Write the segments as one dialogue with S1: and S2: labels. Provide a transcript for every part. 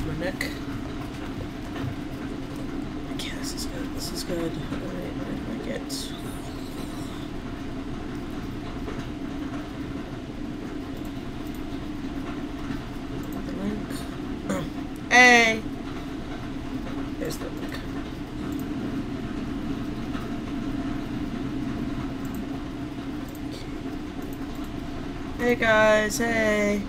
S1: my neck. Okay, this is good. This is good. Alright, what did I get? The link. Hey! There's the link. Hey guys, hey!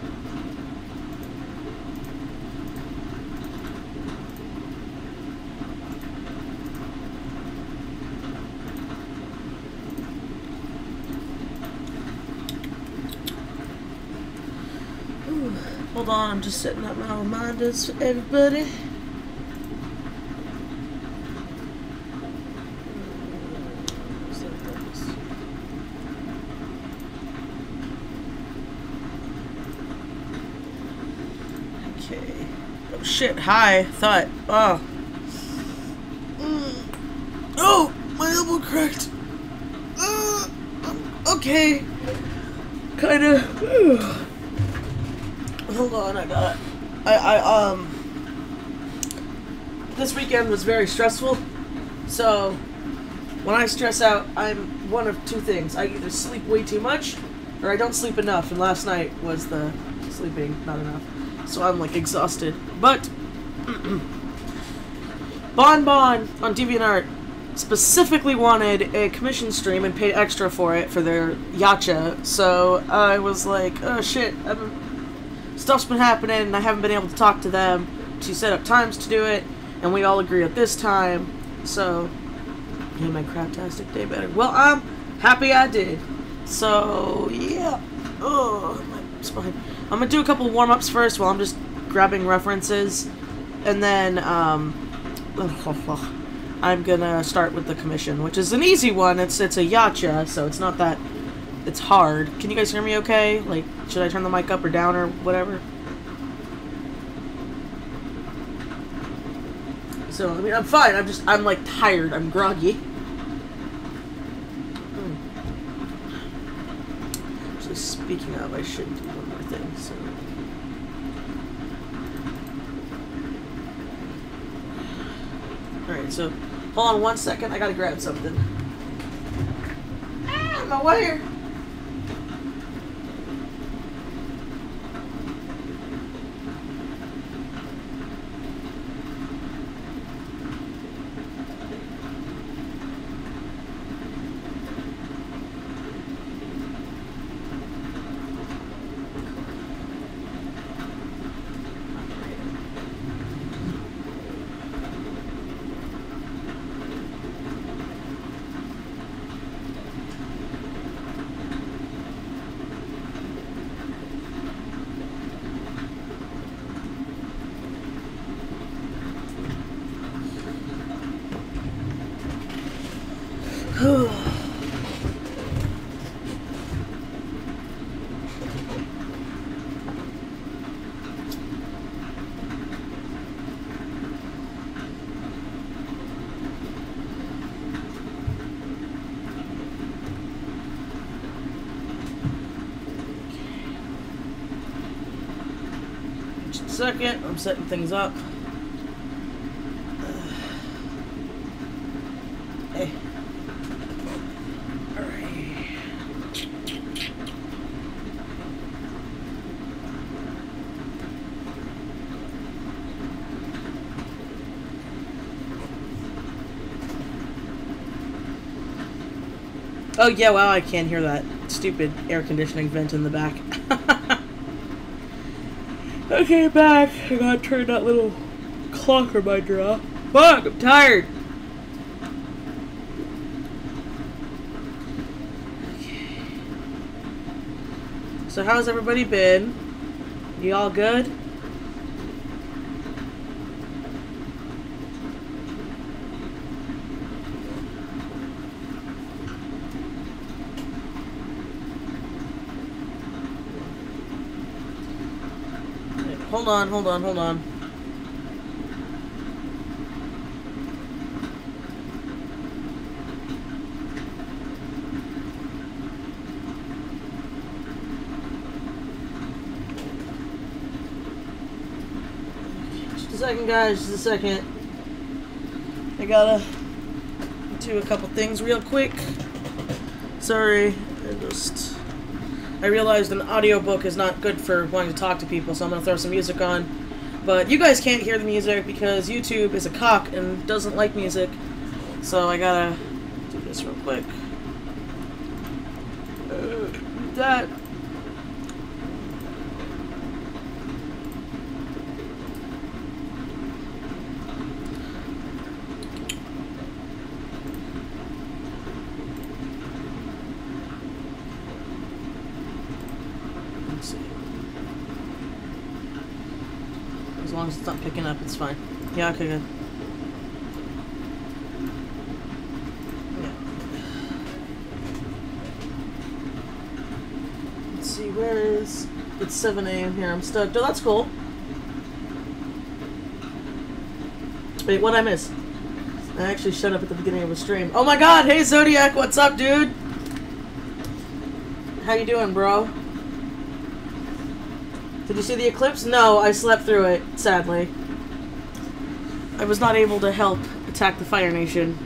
S1: Hold on, I'm just setting up my reminders for everybody. Okay. Oh shit, hi. Thought. Oh. Oh! My elbow cracked! Okay. Kinda. Hold on, this weekend was very stressful, so when I stress out, I'm one of two things. I either sleep way too much, or I don't sleep enough, and last night was the sleeping not enough. So I'm, like, exhausted. But, Bonb0n on DeviantArt specifically wanted a commission stream and paid extra for it for their Yacha, so I was like, oh shit, stuff's been happening and I haven't been able to talk to them to set up times to do it, and we all agree at this time, so made my craptastic day better. Well, I'm happy I did. So yeah. Oh, my spine. I'm gonna do a couple warm-ups first while I'm just grabbing references, and then I'm gonna start with the commission, which is an easy one. It's a Yacha, so it's not that it's hard. Can you guys hear me okay? Like, should I turn the mic up or down or whatever? So, I mean, I'm fine. I'm like tired. I'm groggy. So, speaking of, I should do one more thing, so. Alright, so, hold on 1 second. I gotta grab something. Ah, my wire! Just a second, I'm setting things up. Hey. Oh yeah, wow, I can't hear that stupid air conditioning vent in the back. Okay, back. I gotta turn that little clock reminder off. Fuck, I'm tired. Okay. So how's everybody been? You all good? Hold on, hold on, hold on. second, guys. Just a second. I gotta do a couple things real quick. Sorry. I realized an audiobook is not good for wanting to talk to people, so I'm gonna throw some music on. But you guys can't hear the music because YouTube is a cock and doesn't like music. So I gotta do this real quick. That. Let's see. As long as it's not picking up, it's fine. Yeah, okay, good. Where is... It's 7 a.m. here. I'm stoked. Oh, that's cool. Wait, what'd I miss? I actually shut up at the beginning of the stream. Oh my god! Hey, Zodiac! What's up, dude? How you doing, bro? Did you see the eclipse? No, I slept through it, sadly. I was not able to help attack the Fire Nation.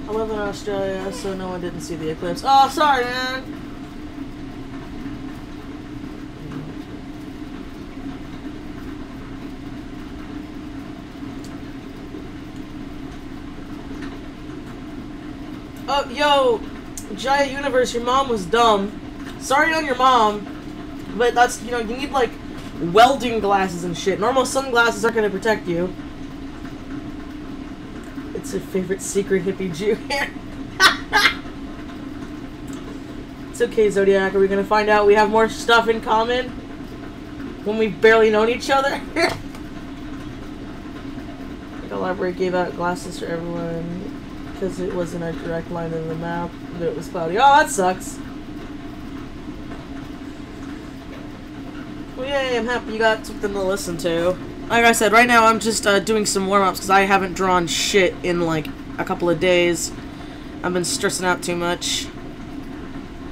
S1: I live in Australia, so no one didn't see the eclipse. Oh, sorry, man! Oh, yo! Giant Universe, your mom was dumb. Sorry on your mom, but that's, you know, you need, like, welding glasses and shit. Normal sunglasses aren't gonna protect you. It's your favorite secret hippie Jew here. It's okay, Zodiac. Are we gonna find out we have more stuff in common when we've barely known each other? The library gave out glasses for everyone because it wasn't a direct line in the map, but it was cloudy. Oh, that sucks. Well, yay, I'm happy you got something to listen to. Like I said, right now I'm just doing some warm-ups because I haven't drawn shit in like a couple of days. I've been stressing out too much.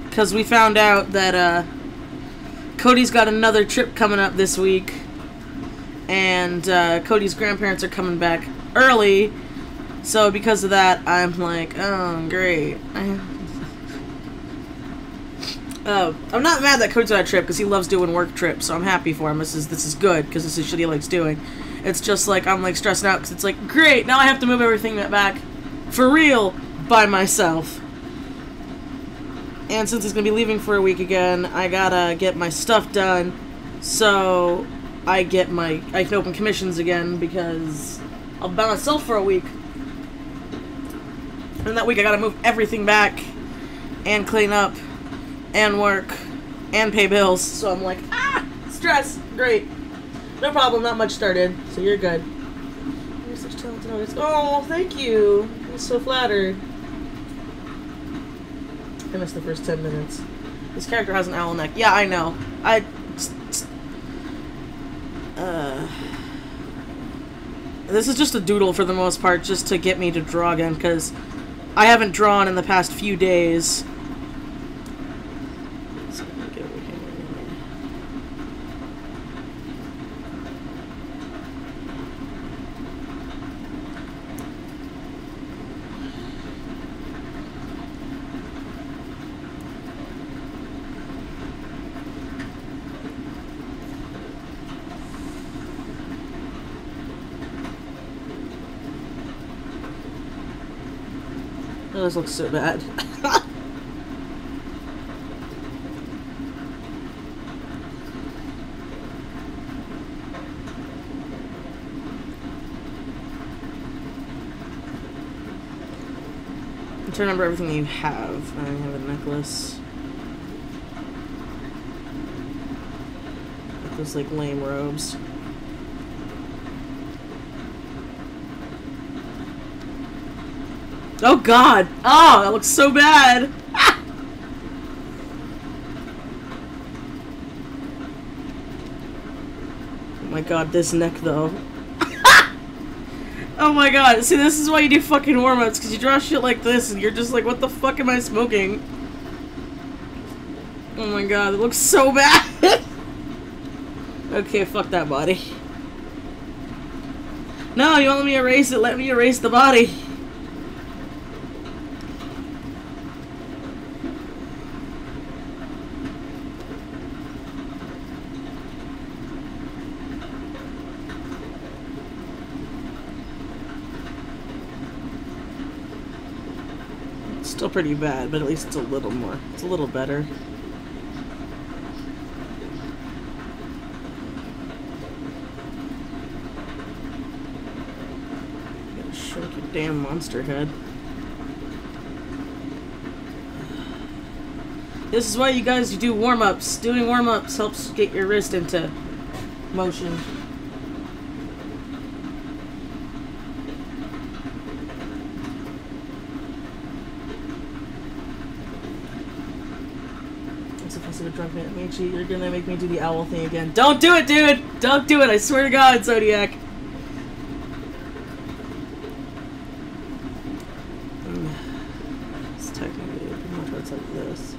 S1: Because we found out that Cody's got another trip coming up this week. And Cody's grandparents are coming back early. So because of that, I'm like, oh, great. I'm not mad that Cody's on a trip because he loves doing work trips, so I'm happy for him. This is good because this is shit he likes doing. It's just like I'm like stressing out because it's like, great, now I have to move everything back for real by myself. And since he's gonna be leaving for a week again, I gotta get my stuff done so I can open commissions again because I'll be by myself for a week. And that week I gotta move everything back and clean up and work and pay bills, so I'm like, stress, great, no problem, not much started, so you're good. You're such talented No, it's, oh, thank you. I'm so flattered. I missed the first 10 minutes. This character has an owl neck. Yeah, I know. This is just a doodle for the most part, just to get me to draw again, because I haven't drawn in the past few days. So let me get over here. Oh, this looks so bad. I'm trying to remember everything you have. I have a necklace. Like those like lame robes. Oh god! Oh, that looks so bad! Ah! Oh my god, this neck though. Oh my god, see this is why you do fucking warm-ups, because you draw shit like this and you're just like, what the fuck am I smoking? Oh my god, it looks so bad! Okay, fuck that body. No, you won't let me erase it, let me erase the body. Still pretty bad, but at least it's a little more. It's a little better. Gotta shrink your damn monster head. This is why you guys do warm-ups. Doing warm-ups helps get your wrist into motion. Drunk man, Michi, you're gonna make me do the owl thing again. Don't do it, dude! Don't do it, I swear to God, Zodiac. It's technically pretty much what's like this.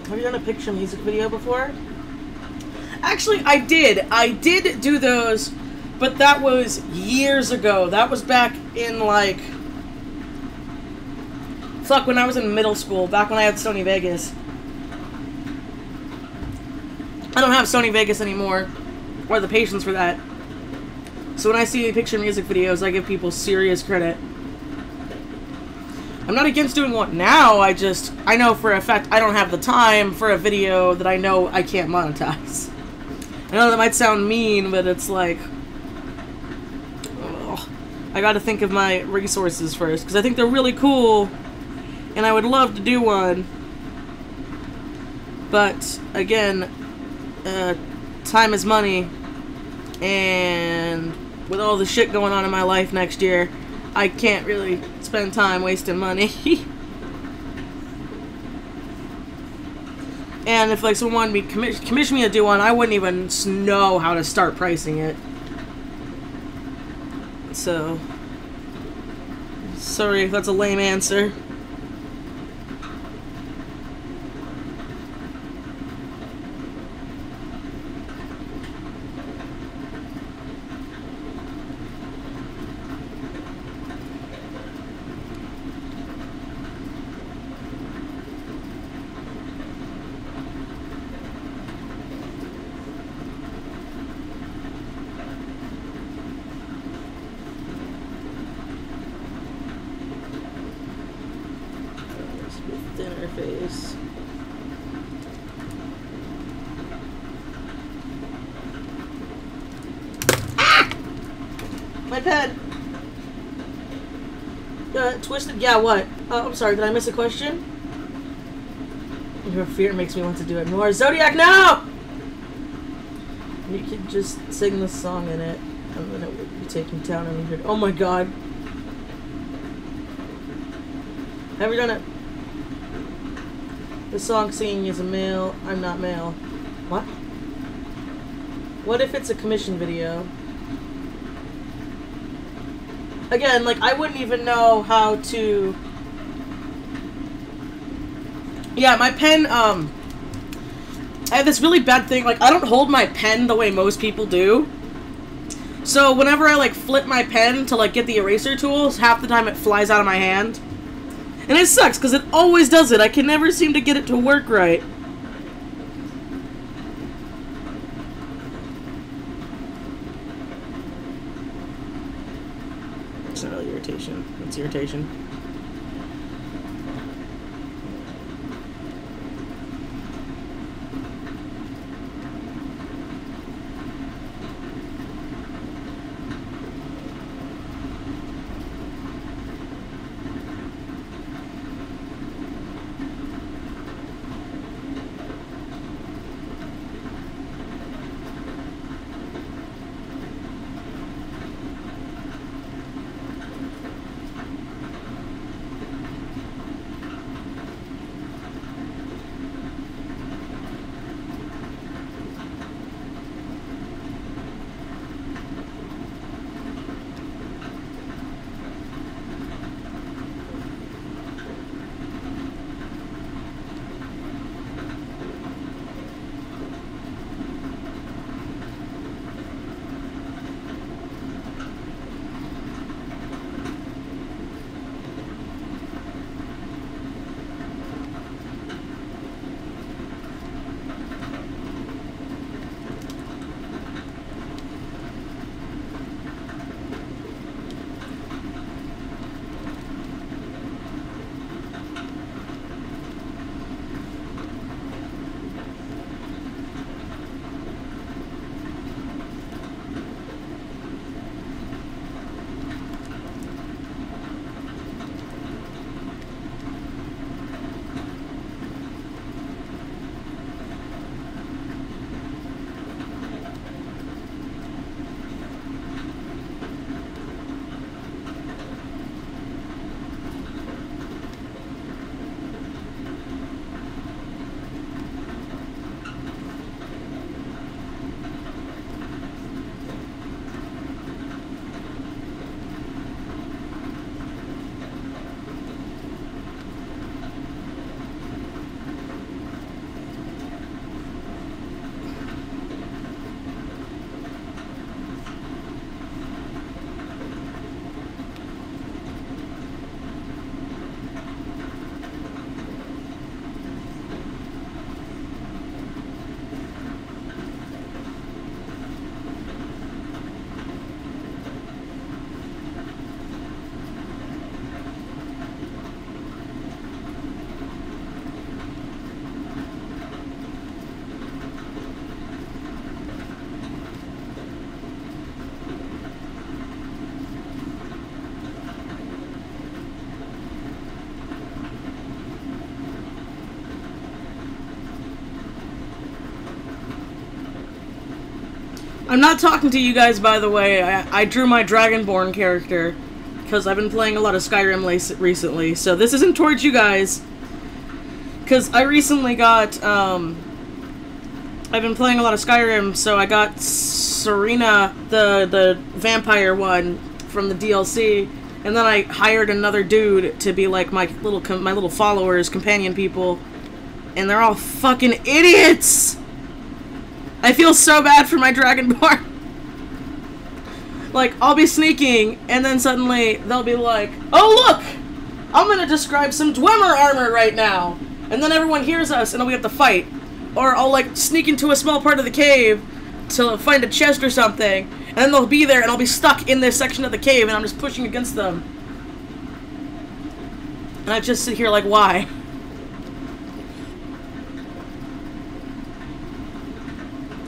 S1: Have you done a picture music video before? Actually, I did. I did do those, but that was years ago. That was back in, like... Fuck, when I was in middle school, back when I had Sony Vegas. I don't have Sony Vegas anymore, or the patience for that. So when I see picture music videos, I give people serious credit. I'm not against doing one now, I know for a fact I don't have the time for a video that I know I can't monetize. I know that might sound mean, but it's like... ugh, I gotta think of my resources first, because I think they're really cool, and I would love to do one. But, again, time is money, and with all the shit going on in my life next year, I can't really spend time wasting money. And if, like, someone wanted me commission me to do one, I wouldn't even know how to start pricing it. So, sorry if that's a lame answer. Thinner face. Ah! My pen! Twisted? Yeah, what? Oh, I'm sorry, did I miss a question? Your fear makes me want to do it more. Zodiac, no! You could just sing the song in it, and then it would be taken down and weird. Oh my god. Have you done it? The song singing is a male. I'm not male. What? What if it's a commission video? Again, like, I wouldn't even know how to... Yeah, my pen, I have this really bad thing, like, I don't hold my pen the way most people do. So, whenever I, like, flip my pen to, like, get the eraser tools, half the time it flies out of my hand. And it sucks, because it always does it. I can never seem to get it to work right. It's not really irritation. It's irritation. I'm not talking to you guys, by the way. I drew my Dragonborn character because I've been playing a lot of Skyrim recently, so this isn't towards you guys. Because I recently got, I've been playing a lot of Skyrim, so I got Serena, the vampire one from the DLC, and then I hired another dude to be like my little followers, companion people, and they're all fucking idiots! I feel so bad for my Dragonborn. Like, I'll be sneaking, and then suddenly they'll be like, oh look! I'm gonna describe some Dwemer armor right now! And then everyone hears us, and then we have to fight. Or I'll, like, sneak into a small part of the cave to find a chest or something, and then they'll be there, and I'll be stuck in this section of the cave, and I'm just pushing against them. And I just sit here like, why?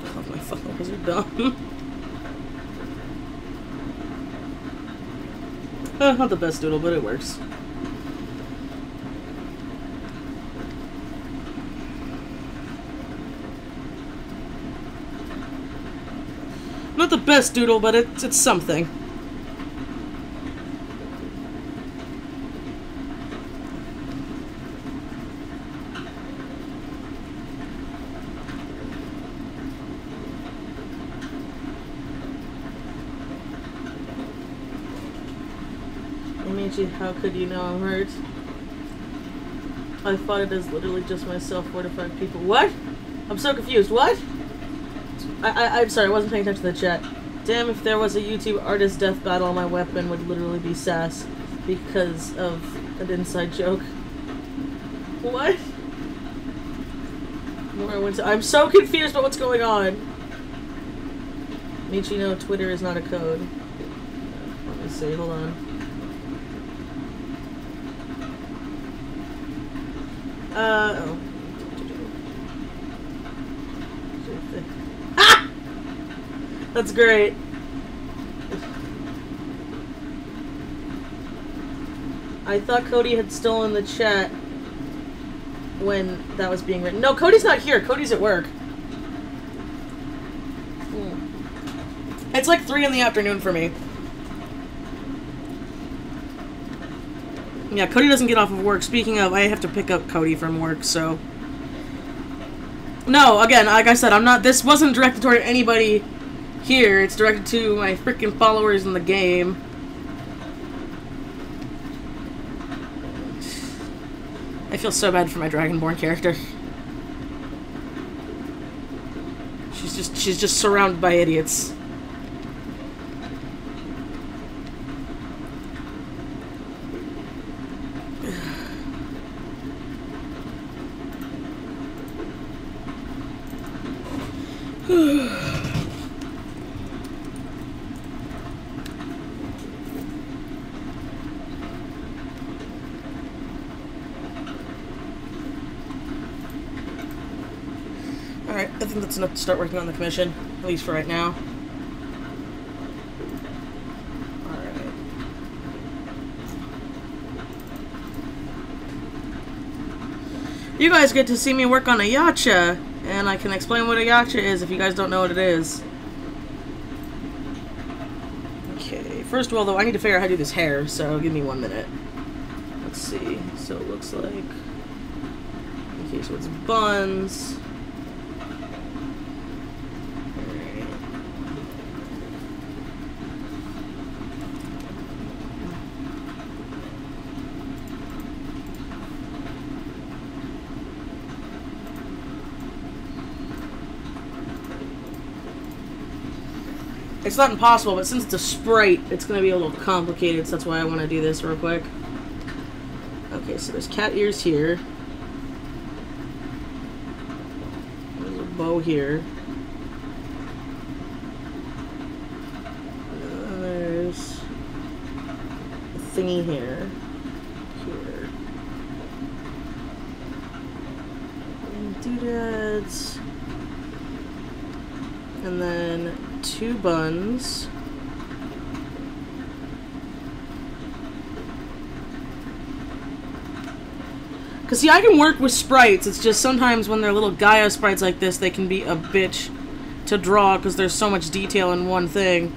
S1: Oh, my followers are dumb. Not the best doodle, but it works. Not the best doodle, but it's something. How could you know I'm hurt? I fought it as literally just myself, 4 to 5 people. What? I'm so confused. What? I'm sorry, I wasn't paying attention to the chat. Damn, if there was a YouTube artist death battle, my weapon would literally be sass because of an inside joke. What? I'm so confused about what's going on. Michi, no, Twitter is not a code. Let me see, hold on. Oh. Ah! That's great. I thought Cody had stolen the chat when that was being written. No, Cody's not here. Cody's at work. It's like 3 in the afternoon for me. Yeah, Cody doesn't get off of work. Speaking of, I have to pick up Cody from work, so... No, again, like I said, I'm not... This wasn't directed toward anybody here. It's directed to my freaking followers in the game. I feel so bad for my Dragonborn character. She's just surrounded by idiots. Alright, I think that's enough to start working on the commission, at least for right now. Alright. You guys get to see me work on a yacha, and I can explain what a yacha is if you guys don't know what it is. Okay, first of all, though, I need to figure out how to do this hair, so give me 1 minute. Let's see. So it looks like... Okay, so it's buns. It's not impossible, but since it's a sprite, it's going to be a little complicated, so that's why I want to do this real quick. Okay, so there's cat ears here. There's a bow here. And then there's a thingy here. Here. And doodads. And then 2 buns. Because, see, I can work with sprites. It's just sometimes when they're little Gaia sprites like this, they can be a bitch to draw because there's so much detail in one thing.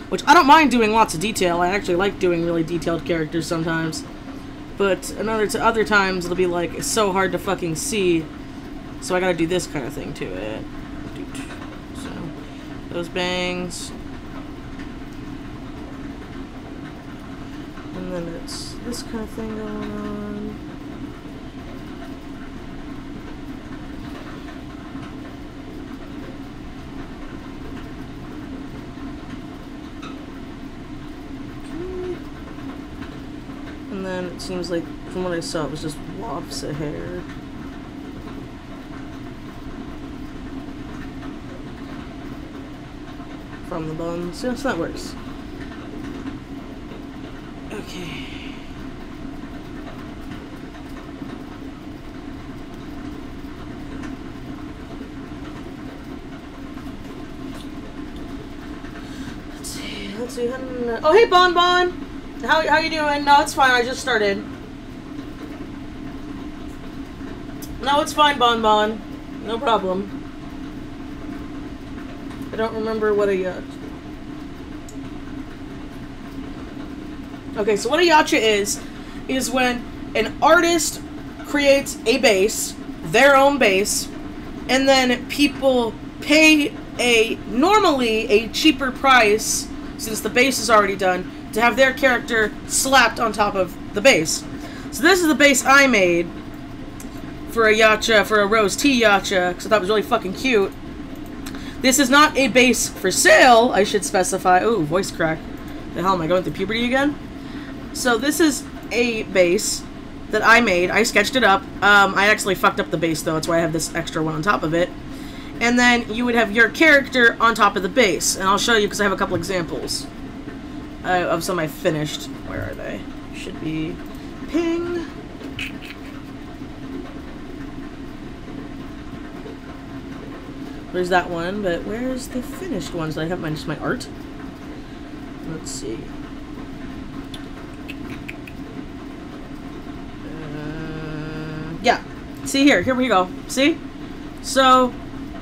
S1: Which, I don't mind doing lots of detail. I actually like doing really detailed characters sometimes. But other times, it'll be like, it's so hard to fucking see. So I gotta do this kind of thing to it. So, those bangs. And then it's this kind of thing going on. And then it seems like, from what I saw, it was just wafts of hair. From the buns. Yes, that works. Okay. Let's see. Oh, hey, Bonb0n! How you doing? No, it's fine. I just started. No, it's fine, Bonb0n. No problem. I don't remember what a yacht. Okay, so what a yacha is when an artist creates a base, their own base, and then people pay normally a cheaper price, since the base is already done, to have their character slapped on top of the base. So this is the base I made for a yacha, for a Rose Tea yacha, because I thought it was really fucking cute. This is not a base for sale, I should specify. Ooh, voice crack. The hell, am I going through puberty again? So this is a base that I made. I sketched it up. I actually fucked up the base, though. That's why I have this extra one on top of it. And then you would have your character on top of the base. And I'll show you, because I have a couple examples of some I finished. Where are they? Should be ping. There's that one, but where's the finished ones? Do I have my art? Let's see. Yeah. See here. Here we go. See? So,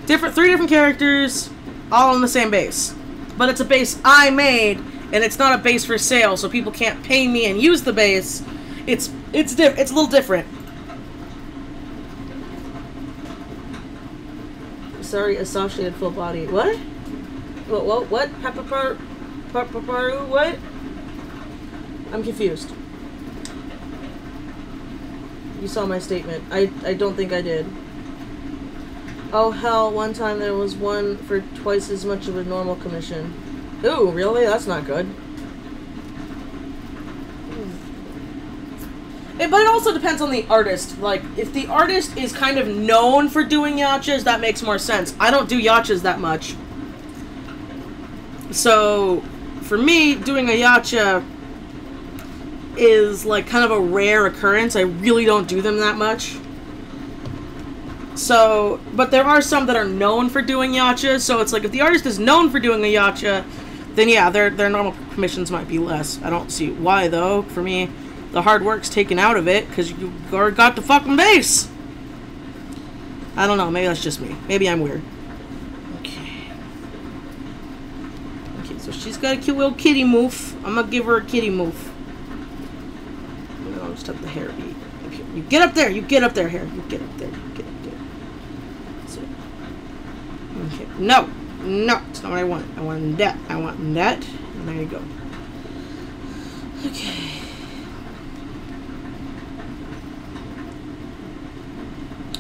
S1: three different characters, all on the same base. But it's a base I made, and it's not a base for sale, so people can't pay me and use the base. It's a little different. Sorry, associated full body. What? What? Papaparu? What? I'm confused. You saw my statement. I don't think I did. Oh hell, one time there was one for twice as much of a normal commission. Ooh, really? That's not good. But it also depends on the artist. Like, if the artist is kind of known for doing yachas, that makes more sense. I don't do yachas that much. So, for me, doing a yacha is like kind of a rare occurrence. I really don't do them that much. So, but there are some that are known for doing yachas, so it's like if the artist is known for doing a yacha, then yeah, their normal commissions might be less. I don't see why, though. For me, the hard work's taken out of it, because you got the fucking base! I don't know, maybe that's just me. Maybe I'm weird. Okay. Okay, so she's got a cute little kitty move. I'm gonna give her a kitty move. I'll just have the hair be... Okay, you get up there! You get up there, hair! You get up there, you get up there. So, okay, no! No! That's not what I want. I want that. I want that. And there you go. Okay.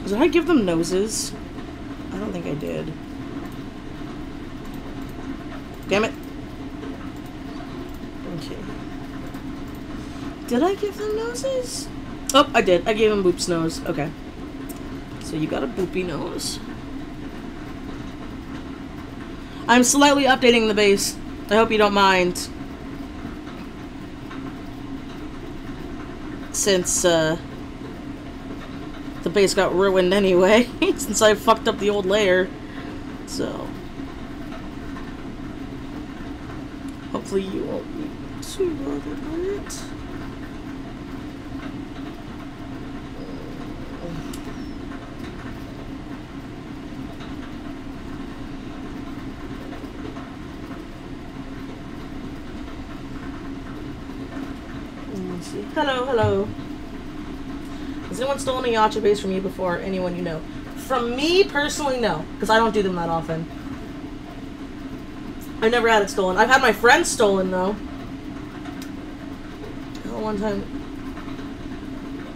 S1: Did I give them noses? I don't think I did. Damn it. Okay. Did I give them noses? Oh, I did. I gave them Boop's nose. Okay. So you got a boopy nose. I'm slightly updating the base. I hope you don't mind. Since, the base got ruined anyway, since I fucked up the old layer. So, hopefully you won't be too bothered by it. Hello, hello. Has anyone stolen a Yacha base from you before? Anyone you know? From me, personally, no. Because I don't do them that often. I never had it stolen. I've had my friends stolen, though. Oh, one time,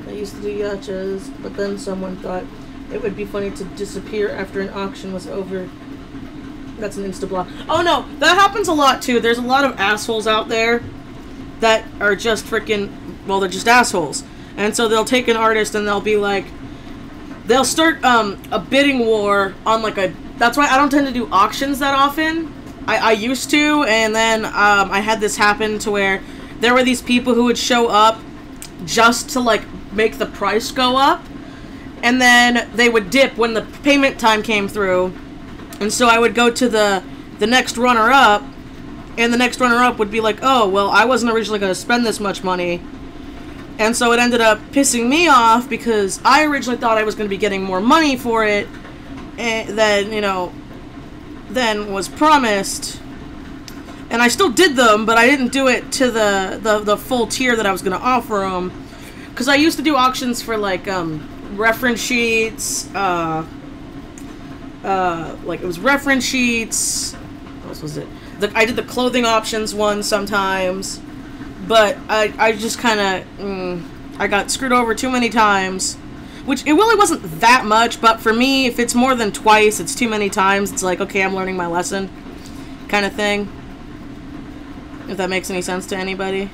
S1: I used to do Yachas, but then someone thought it would be funny to disappear after an auction was over. That's an insta-block. Oh, no. That happens a lot, too. There's a lot of assholes out there that are just freaking... Well, they're just assholes. And so they'll take an artist and they'll be like... They'll start a bidding war on like a... That's why I don't tend to do auctions that often. I used to, and then I had this happen to where there were these people who would show up just to like make the price go up. And then they would dip when the payment time came through. And so I would go to the next runner-up, and the next runner-up would be like, oh, well, I wasn't originally going to spend this much money. And so it ended up pissing me off because I originally thought I was going to be getting more money for it than, you know, than was promised. And I still did them, but I didn't do it to the full tier that I was going to offer them. Because I used to do auctions for, like, reference sheets, like, it was reference sheets. What else was it? I did the clothing options one sometimes. But I just kind of, I got screwed over too many times. Which, it really wasn't that much, but for me, if it's more than twice, it's too many times. It's like, okay, I'm learning my lesson, kind of thing. If that makes any sense to anybody.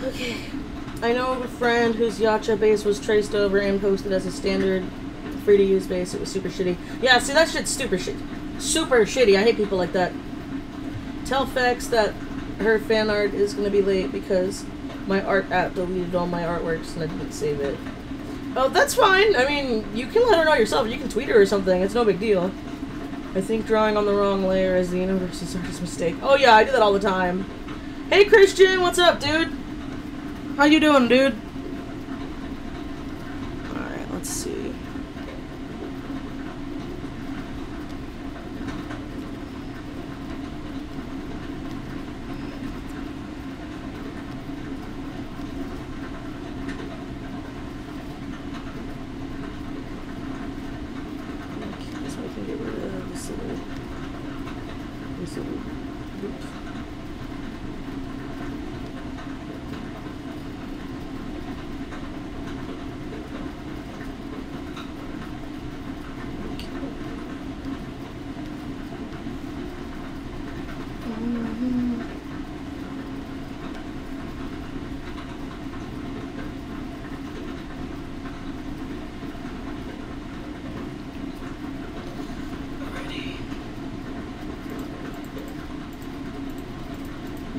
S1: Okay, I know of a friend whose Yacha base was traced over and posted as a standard free-to-use base. It was super shitty. Yeah, see, that shit's super shitty. I hate people like that. Tell Fex that her fan art is going to be late because my art app deleted all my artworks and I didn't save it. Oh, that's fine. I mean, you can let her know yourself. You can tweet her or something. It's no big deal. I think drawing on the wrong layer is the universe's artist's mistake. Oh, yeah, I do that all the time. Hey, Christian, what's up, dude? How you doing, dude? Alright, let's see. Okay, so I can get rid of this little group.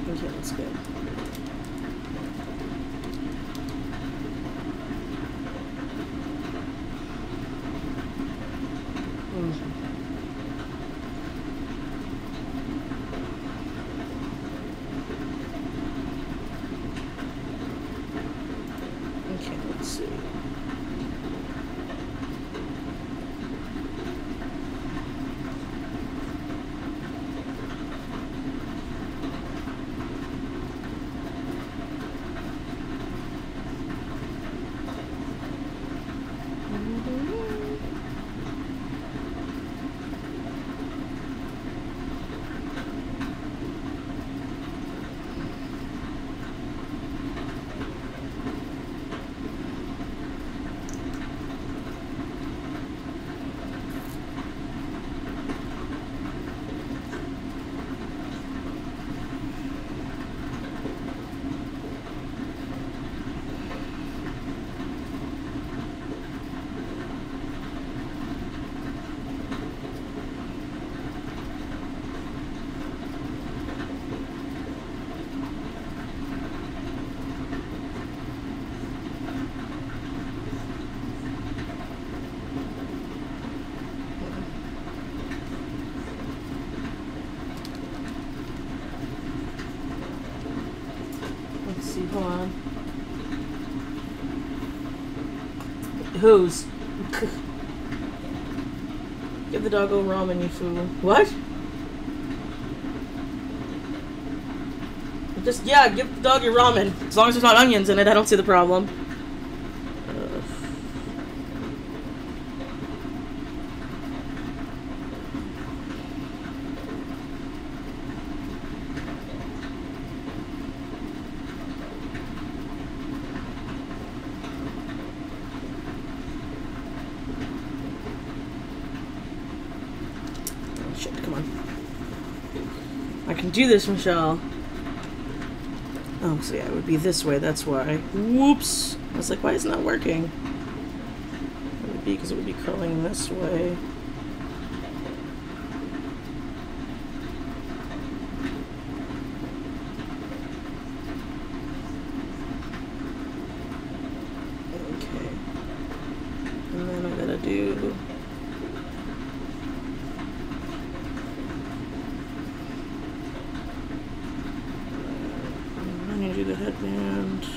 S1: Okay, that's good. Okay, let's see. Hold on. Whose? Give the doggo ramen, you fool. What? Just, yeah, give the dog your ramen. As long as there's not onions in it, I don't see the problem. Oh, shit, come on. I can do this, Michelle. Oh, so yeah, it would be this way, that's why. Whoops! I was like, why is it not working? It would be because it would be curling this way. Okay. And then I gotta do... the headband.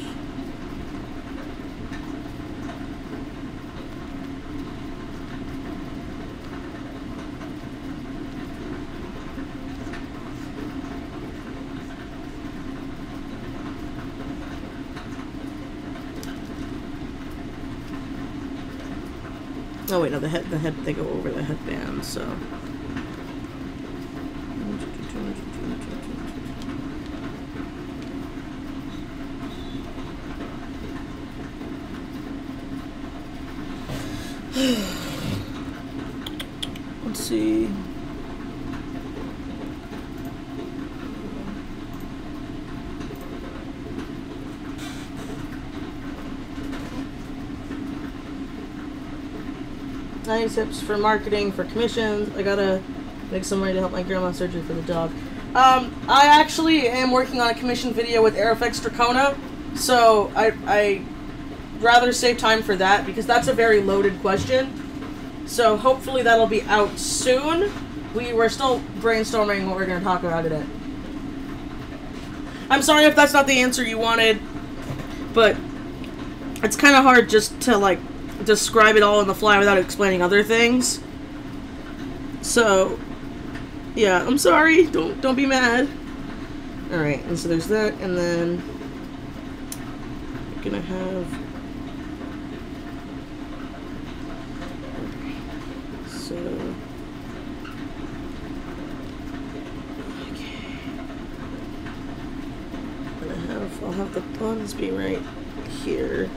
S1: Oh wait, no, the head they go over the headband, so let's see. Nice tips for marketing, for commissions. I gotta make some money to help my grandma's surgery for the dog. I actually am working on a commission video with Airfix Dracona, so I rather save time for that because that's a very loaded question. So hopefully that'll be out soon. We're still brainstorming what we're going to talk about today. I'm sorry if that's not the answer you wanted, but it's kind of hard just to like describe it all on the fly without explaining other things. So yeah, I'm sorry. Don't be mad. All right, and so there's that, and then we're gonna have. So, okay. I'll have the buns be right here.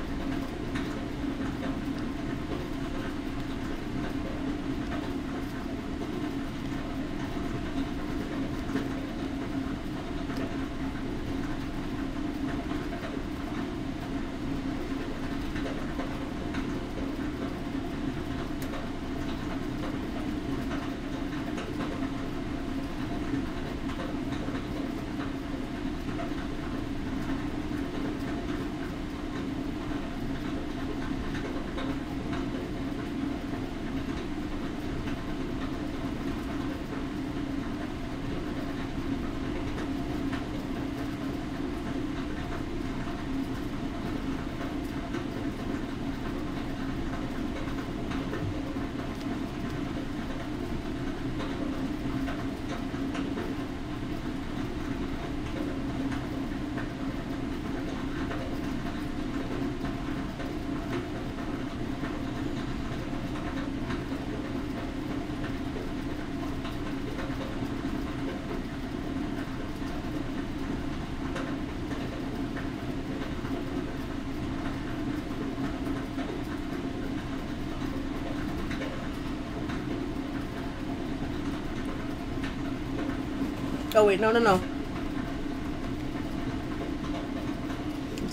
S1: Oh wait, no. That's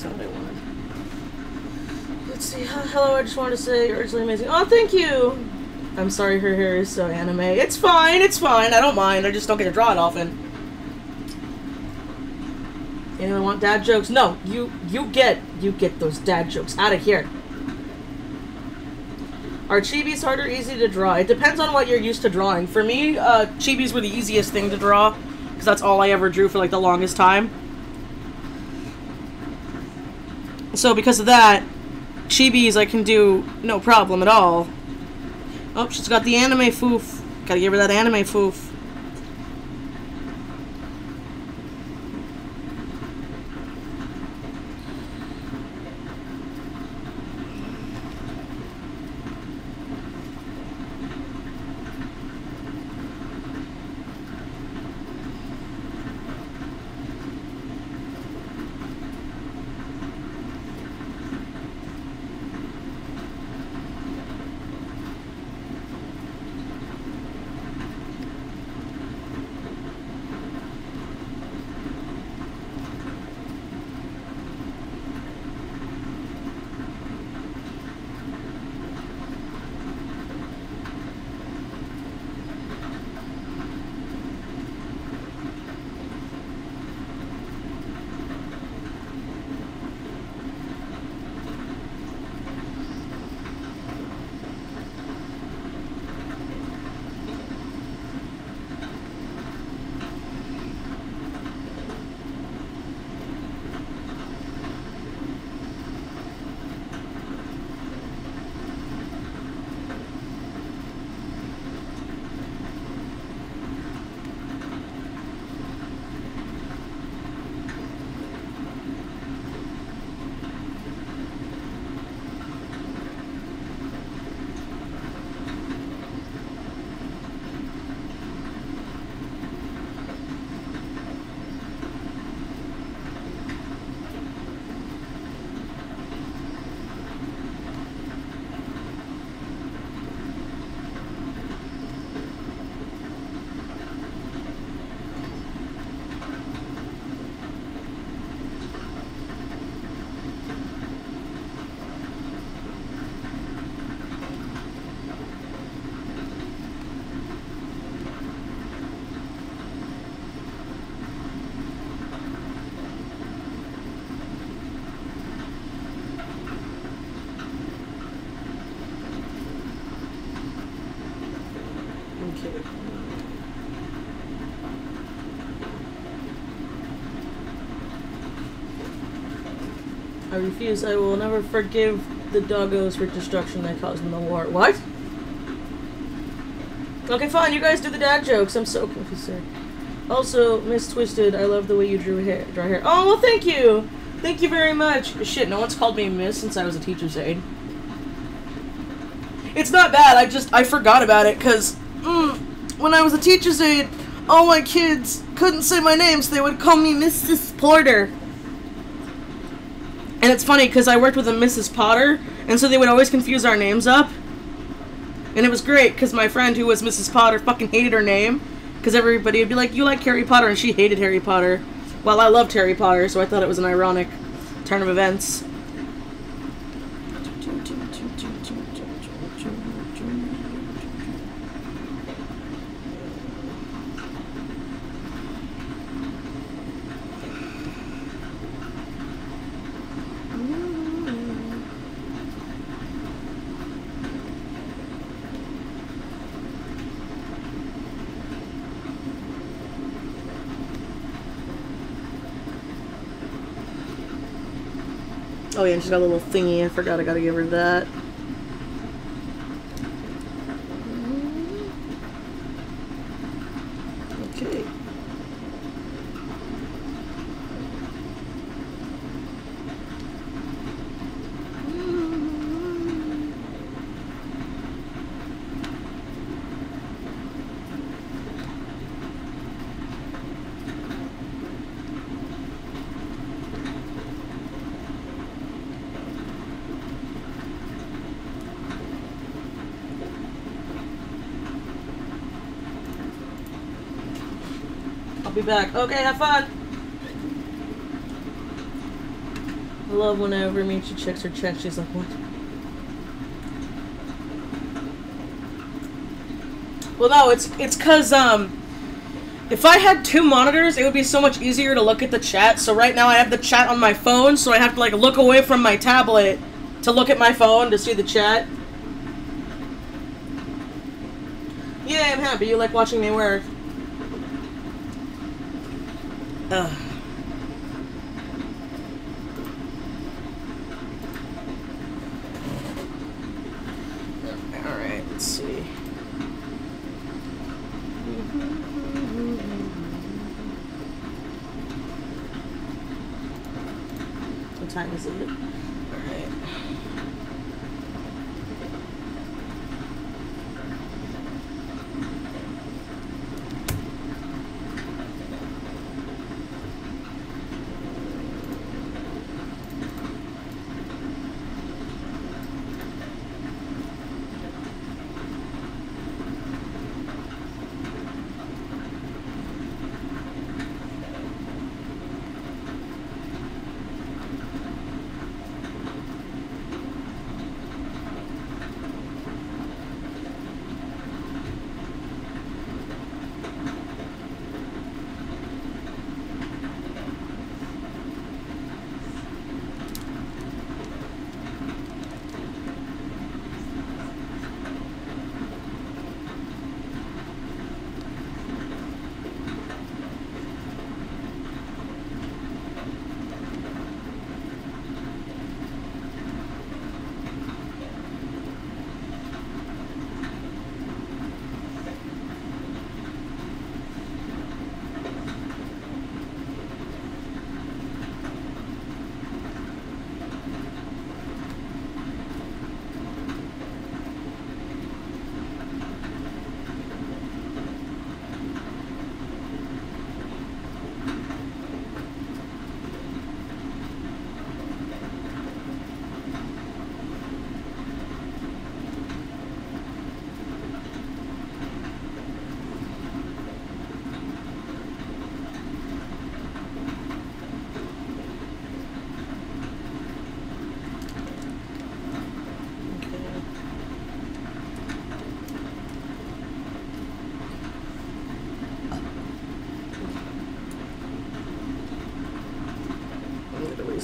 S1: not what I wanted. Let's see. Hello, I just wanted to say you're actually amazing. Oh, thank you! I'm sorry her hair is so anime. It's fine, I don't mind. I just don't get to draw it often. Anyone want dad jokes? No, you get those dad jokes out of here. Are chibis hard or easy to draw? It depends on what you're used to drawing. For me, chibis were the easiest thing to draw, because that's all I ever drew for like the longest time. So because of that, chibis I can do no problem at all. Oh, she's got the anime foof. Gotta give her that anime foof. I refuse. I will never forgive the doggos for destruction that caused in the war. What? Okay, fine. You guys do the dad jokes. I'm so confused, sir. Also, Miss Twisted, I love the way you draw hair. Oh, well, thank you. Thank you very much. Shit, no one's called me Miss since I was a teacher's aide. It's not bad. I forgot about it because when I was a teacher's aide, all my kids couldn't say my name, so they would call me Mrs. Porter. And it's funny because I worked with a Mrs. Potter, and so they would always confuse our names up. And it was great because my friend who was Mrs. Potter fucking hated her name because everybody would be like, you like Harry Potter, and she hated Harry Potter. Well, I loved Harry Potter, so I thought it was an ironic turn of events. Oh yeah, and she's got a little thingy. I forgot I gotta give her that. Okay. Be back. Okay, have fun. I love whenever Michi checks her check. She's like, what? Well, no, it's cause if I had two monitors, it would be so much easier to look at the chat. So right now I have the chat on my phone, so I have to like look away from my tablet to look at my phone to see the chat. Yeah, I'm happy. You like watching me work. time is it? Alright.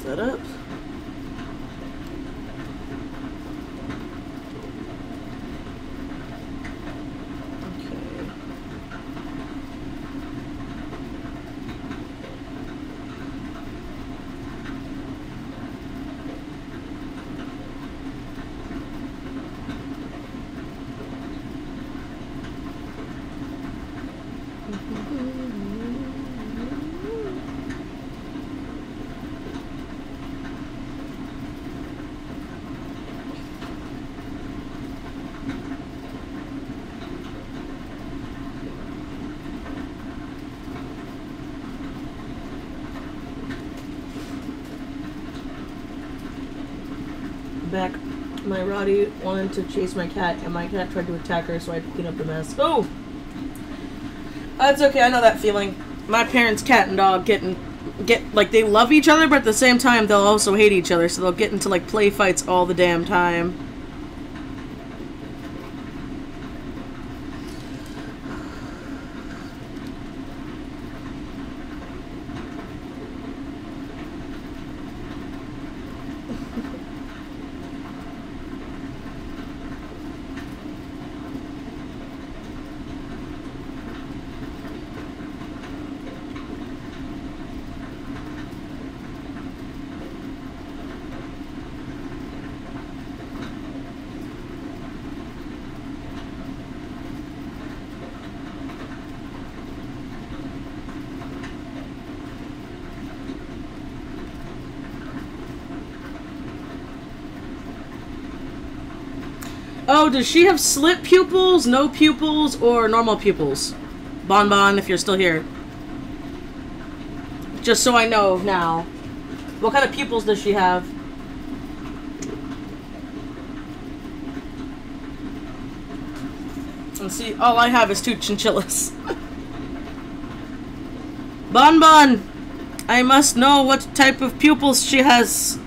S1: That up. Back, my Roddy wanted to chase my cat, and my cat tried to attack her, so I had to clean up the mess. Oh! That's okay, I know that feeling. My parents' cat and dog like, they love each other, but at the same time, they'll also hate each other, so they'll get into, like, play fights all the damn time. Oh, does she have slit pupils, no pupils, or normal pupils? Bonbon, if you're still here. Just so I know now. What kind of pupils does she have? And see, all I have is 2 chinchillas. Bonbon! I must know what type of pupils she has.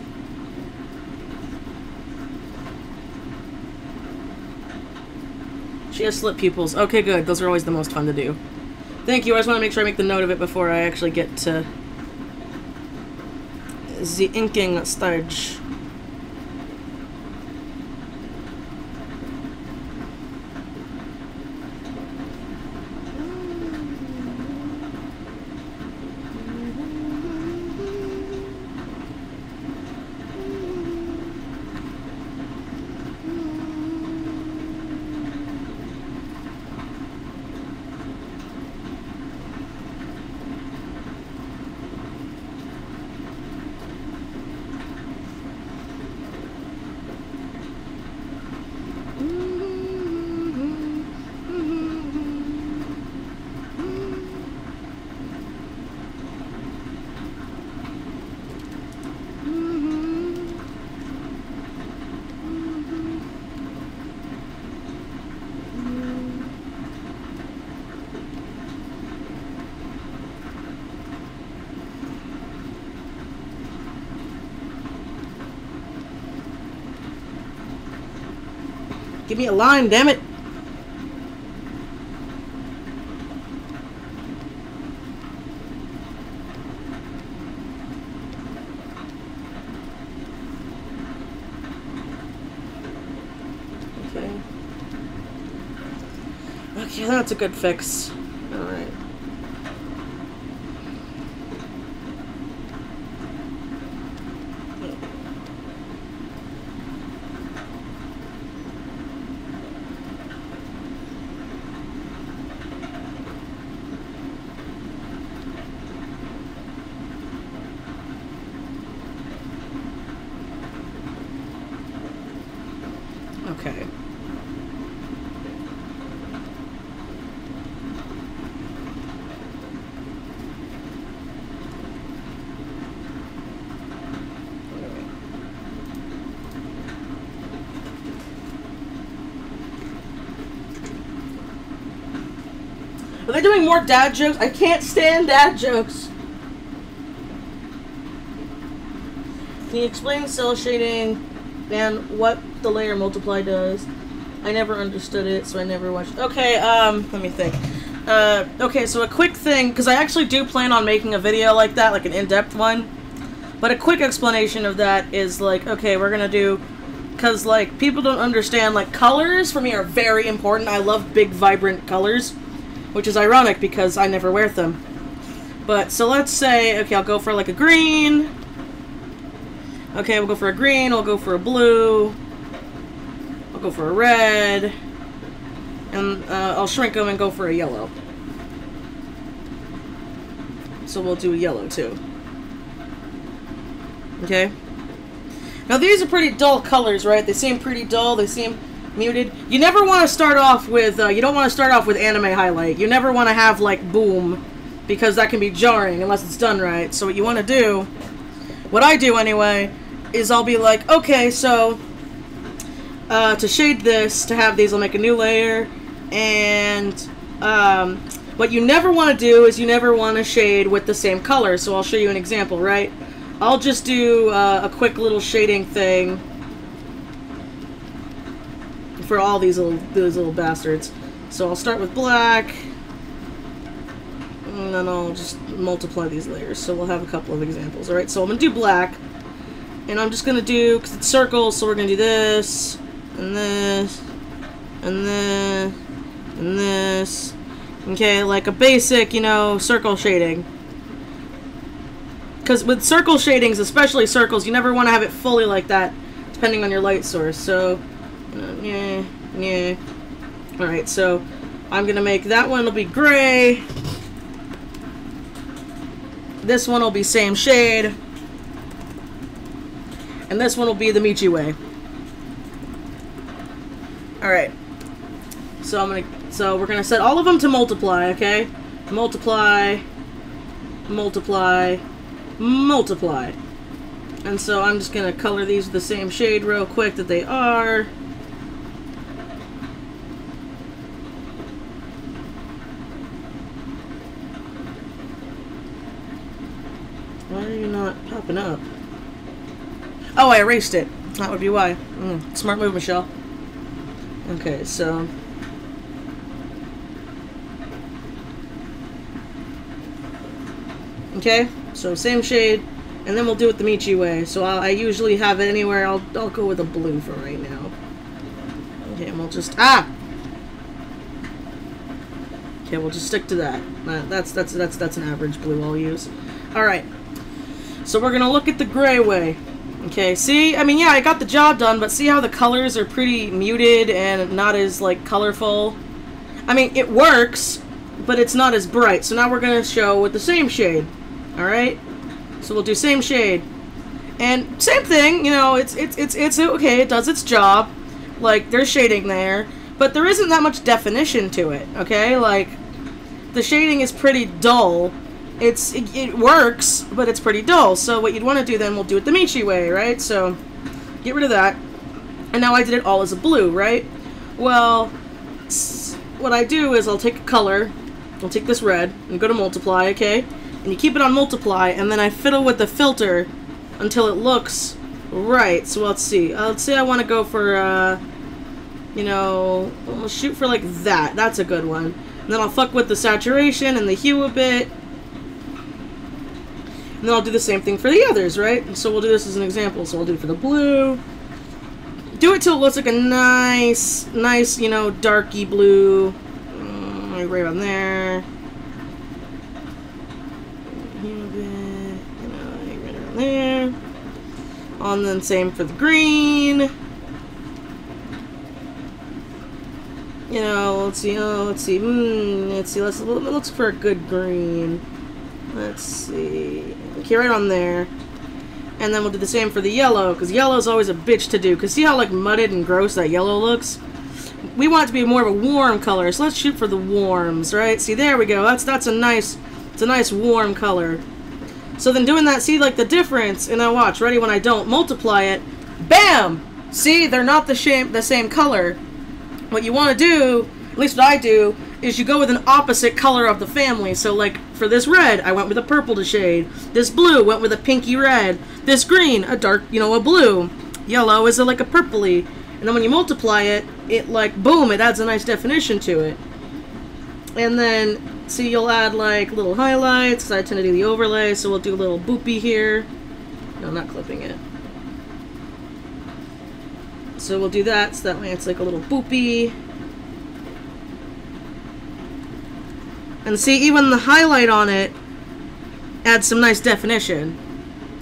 S1: She has slit pupils. Okay, good. Those are always the most fun to do. Thank you. I just want to make sure I make the note of it before I actually get to the inking stage. Give me a line, damn it. Okay, that's a good fix. Alright. Okay. Are they doing more dad jokes? I can't stand dad jokes. Can you explain cell shading and what the layer multiply does? I never understood it, so I never watched. Okay, let me think. Okay, so a quick thing, because I actually do plan on making a video like that, like an in-depth one. But a quick explanation of that is like, okay, we're gonna do, because like people don't understand, like colors for me are very important. I love big, vibrant colors, which is ironic because I never wear them. But so let's say, okay, I'll go for like a green. Okay, we'll go for a green. We'll go for a blue. I'll go for a red. And I'll shrink them and go for a yellow. So we'll do a yellow too. Okay. Now these are pretty dull colors, right? They seem pretty dull. They seem muted. You never want to start off with, you don't want to start off with anime highlight. You never want to have like boom, because that can be jarring unless it's done right. So what you want to do, what I do anyway, is I'll be like, okay, so to shade this, to have these, I'll make a new layer, and what you never want to do is you never want to shade with the same color. So I'll show you an example, right? I'll just do a quick little shading thing for all these little bastards. So I'll start with black, and then I'll just multiply these layers. So we'll have a couple of examples. Alright, so I'm going to do black, and I'm just going to do, because it's circles, so we're going to do this, and this, and this, and this. Okay, like a basic, you know, circle shading. Because with circle shadings, especially circles, you never want to have it fully like that, depending on your light source. So, yeah. Alright, so I'm going to make that one will be gray. This one will be same shade. And this one will be the Michi way. Alright. So we're gonna set all of them to multiply, okay? Multiply, multiply, multiply. And so I'm just gonna color these with the same shade real quick that they are. Why are you not popping up? Oh, I erased it. That would be why. Smart move, Michelle. Okay, so... Okay, so same shade, and then we'll do it the Michi way. So I usually have it anywhere. I'll go with a blue for right now. Okay, and we'll just... Ah! Okay, we'll just stick to that. That's an average blue I'll use. Alright. So we're gonna look at the gray way. Okay, see? I mean, yeah, I got the job done, but see how the colors are pretty muted and not as, like, colorful? I mean, it works, but it's not as bright. So now we're gonna show with the same shade. Alright? So we'll do same shade. And same thing, you know, it's okay, it does its job. Like, there's shading there, but there isn't that much definition to it, okay? Like, the shading is pretty dull. It works, but it's pretty dull. So what you'd want to do then, we'll do it the Michi way, right? So get rid of that. And now I did it all as a blue, right? Well, what I do is I'll take a color, I'll take this red, and go to multiply, okay? And you keep it on multiply, and then I fiddle with the filter until it looks right. So let's see. Let's say I want to go for, You know, we'll shoot for like that. That's a good one. And then I'll fuck with the saturation and the hue a bit. And then I'll do the same thing for the others, right? So we'll do this as an example. So I'll do it for the blue. Do it till it looks like a nice, you know, darky blue. Right on there. Here a bit. You know, right around there. And then same for the green. You know, let's see, let's look for a good green. Let's see. Okay, right on there. And then we'll do the same for the yellow, because yellow is always a bitch to do. Because see how, like, mudded and gross that yellow looks? We want it to be more of a warm color, so let's shoot for the warms, right? See, there we go. That's a nice, it's a nice warm color. So then doing that, see, like, the difference, and now watch, ready, when I don't multiply it, bam! See, they're not the same color. What you want to do, at least what I do, is you go with an opposite color of the family. So, like, for this red, I went with a purple to shade. This blue went with a pinky red. This green, a dark, you know, a blue. Yellow is like a purpley. And then when you multiply it, it, like, boom, it adds a nice definition to it. And then, see, you'll add, like, little highlights, because I tend to do the overlay, so we'll do a little boopy here. No, I'm not clipping it. So we'll do that, so that way it's like a little boopy. And see, even the highlight on it adds some nice definition.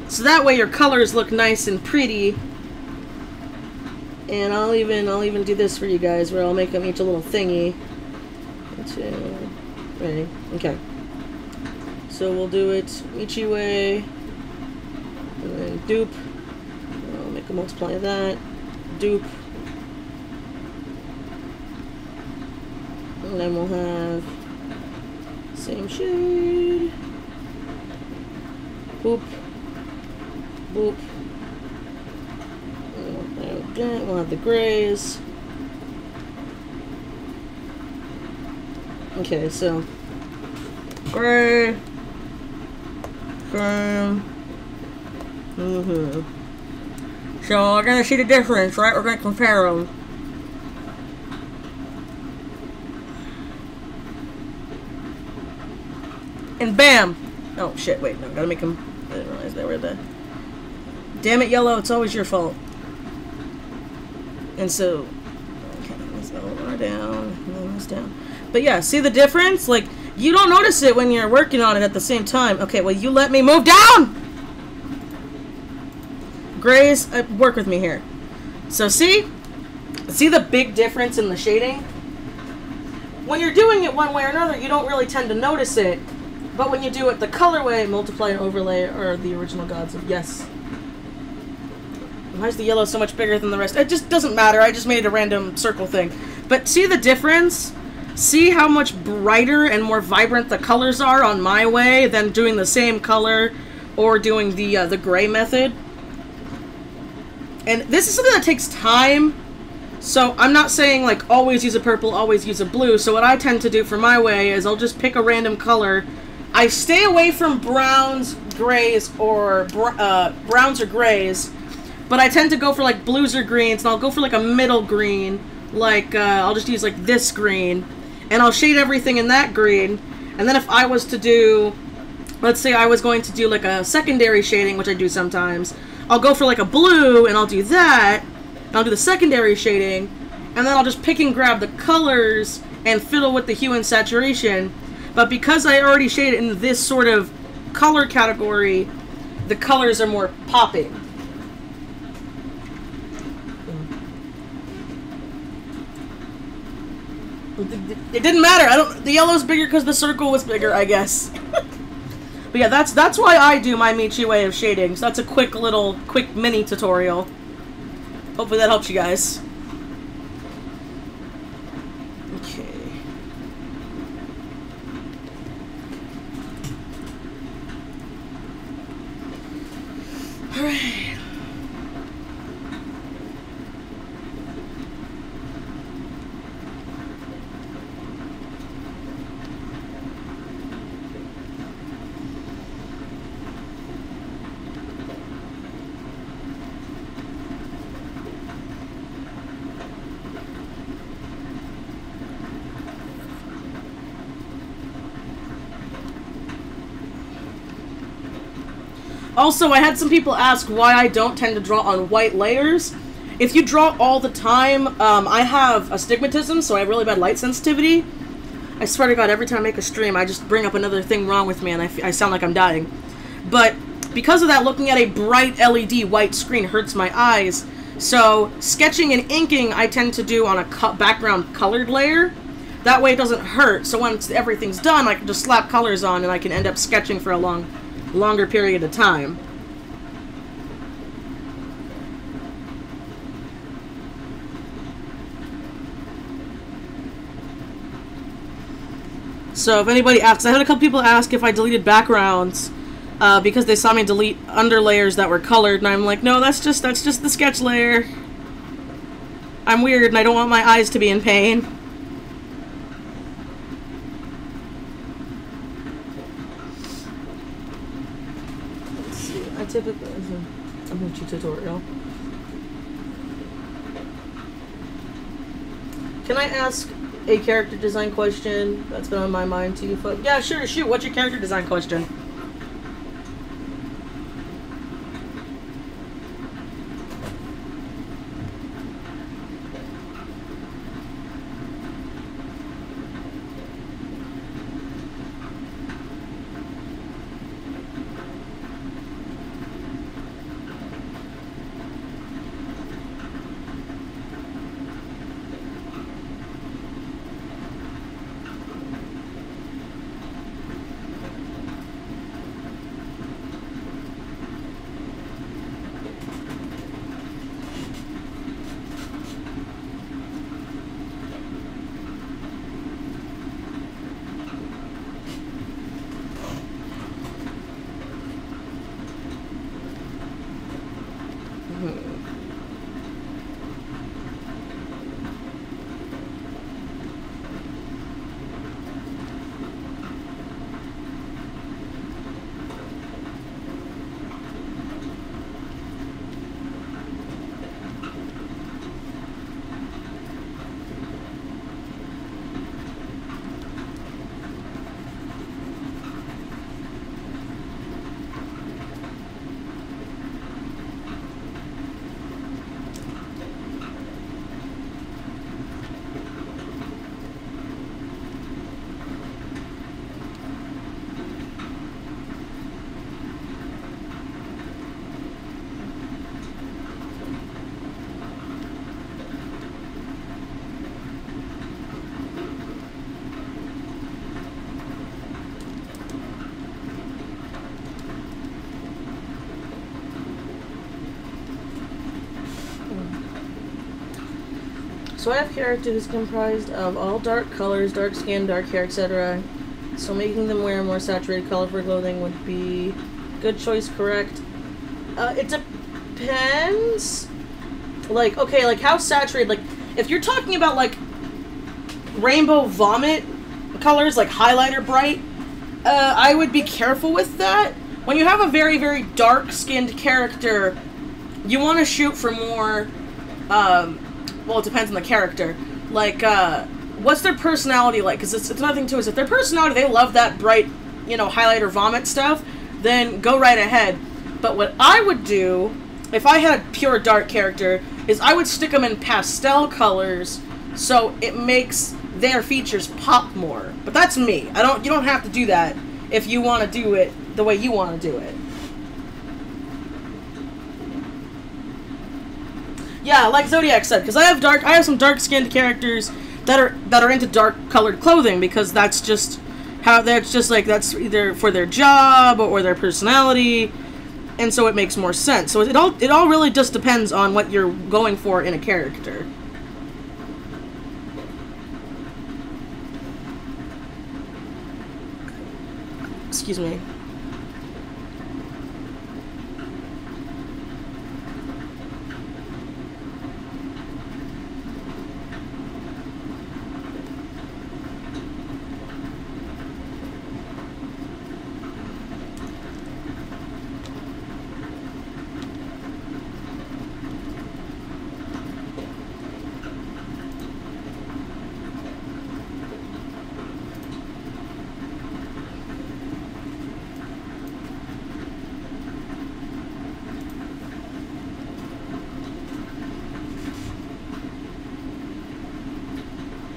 S1: So that way your colors look nice and pretty. And I'll even do this for you guys, where I'll make them each a little thingy. Ready? Okay. So we'll do it Ichi way, and then dupe. I'll make a multiply of that. Dupe. And then we'll have same shade. Boop. Boop. We'll have the grays. Okay, so gray. Gray. So we're gonna see the difference, right? We're gonna compare them. And bam! Oh shit, wait, no, gotta make them. I didn't realize they were the. Damn it, yellow, it's always your fault. And so. Okay, let's go down, and then this down. But yeah, see the difference? Like, you don't notice it when you're working on it at the same time. Okay, well, you let me move down! Grays, work with me here. So see the big difference in the shading? When you're doing it one way or another, you don't really tend to notice it. But when you do it the colorway, multiply and overlay are the original gods of yes. Why is the yellow so much bigger than the rest? It just doesn't matter. I just made it a random circle thing. But see the difference? See how much brighter and more vibrant the colors are on my way than doing the same color or doing the gray method? And this is something that takes time, so I'm not saying, like, always use a purple, always use a blue. So what I tend to do for my way is I'll just pick a random color. I stay away from browns, grays, or browns or grays, but I tend to go for, like, blues or greens, and I'll go for, like, a middle green. Like, I'll just use, like, this green, and I'll shade everything in that green. And then if I was to do, let's say I was going to do, like, a secondary shading, which I do sometimes, I'll go for like a blue, and I'll do that, and I'll do the secondary shading, and then I'll just pick and grab the colors and fiddle with the hue and saturation. But because I already shaded in this sort of color category, the colors are more popping. It didn't matter. The yellow's bigger because the circle was bigger, I guess. But yeah, that's why I do my Michi way of shading. So that's a quick mini tutorial. Hopefully that helps you guys. Okay. Alright. Also, I had some people ask why I don't tend to draw on white layers. If you draw all the time, I have astigmatism, so I have really bad light sensitivity. I swear to God, every time I make a stream, I just bring up another thing wrong with me, and I sound like I'm dying. But because of that, looking at a bright LED white screen hurts my eyes. So sketching and inking, I tend to do on a background colored layer. That way it doesn't hurt. So once everything's done, I can just slap colors on, and I can end up sketching for a longer period of time. So if anybody asks, I had a couple people ask if I deleted backgrounds because they saw me delete underlayers that were colored, and I'm like, no, that's just the sketch layer. I'm weird, and I don't want my eyes to be in pain. Let's see. I typically I'm going to tutorial. Can I ask a character design question that's been on my mind to you folks? Yeah, sure, shoot. What's your character design question? So I have a character who's comprised of all dark colors, dark skin, dark hair, etc. So making them wear more saturated color for clothing would be good choice, correct? It depends. Like, okay, like how saturated, like, if you're talking about like rainbow vomit colors, like highlighter bright, I would be careful with that. When you have a very, very dark-skinned character, you want to shoot for more, well, it depends on the character. Like, what's their personality like? Because it's nothing to us. If their personality, they love that bright, you know, highlighter vomit stuff, then go right ahead. But what I would do, if I had a pure dark character, is I would stick them in pastel colors so it makes their features pop more. But that's me. You don't have to do that if you want to do it the way you want to do it. Yeah, like Zodiac said, because I have some dark-skinned characters that are into dark-colored clothing, because that's just how that's either for their job or their personality, and so it makes more sense. So it all really just depends on what you're going for in a character. Excuse me.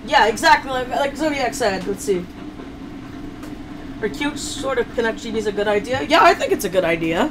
S1: Yeah, exactly. Like Zodiac said. Let's see. Are cute sort of connect genies a good idea? Yeah, I think it's a good idea.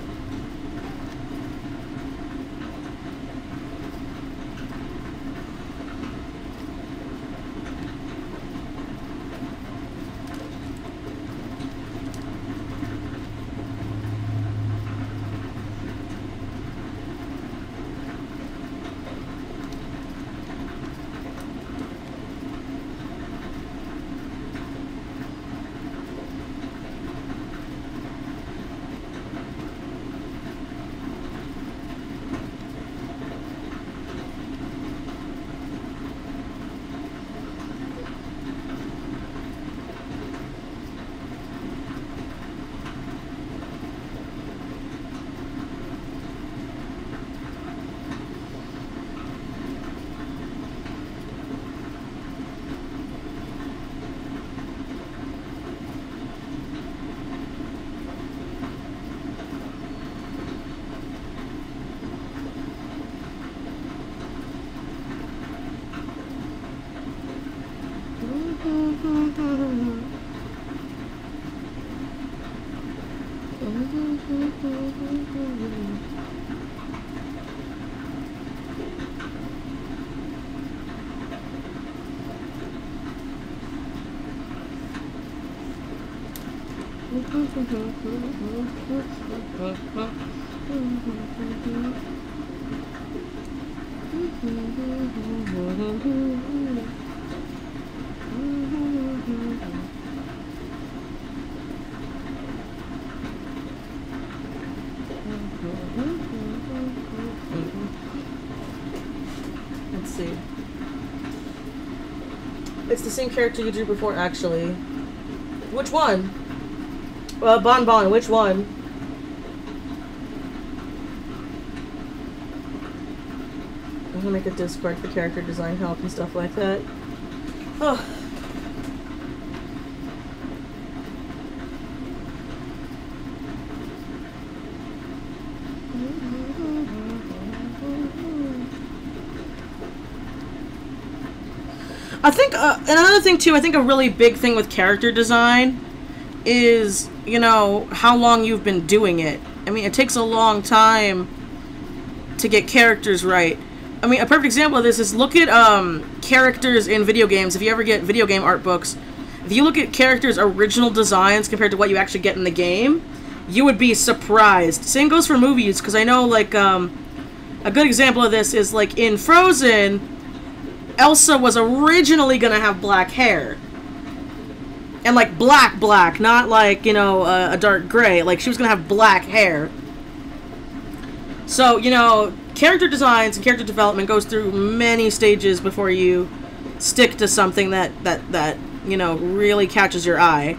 S1: Let's see. It's the same character you drew before, actually. Which one? Bonbon, which one? I'm gonna make a Discord for character design help and stuff like that. Oh. I think, another thing too, I think a really big thing with character design is, you know, how long you've been doing it. I mean, it takes a long time to get characters right. I mean, a perfect example of this is look at characters in video games. If you ever get video game art books, if you look at characters' original designs compared to what you actually get in the game, you would be surprised. Same goes for movies, because I know, like, a good example of this is, like, in Frozen, Elsa was originally gonna have black hair. And, like, black, not, like, you know, a dark gray. Like, she was gonna have black hair. So, you know, character designs and character development goes through many stages before you stick to something that you know, really catches your eye.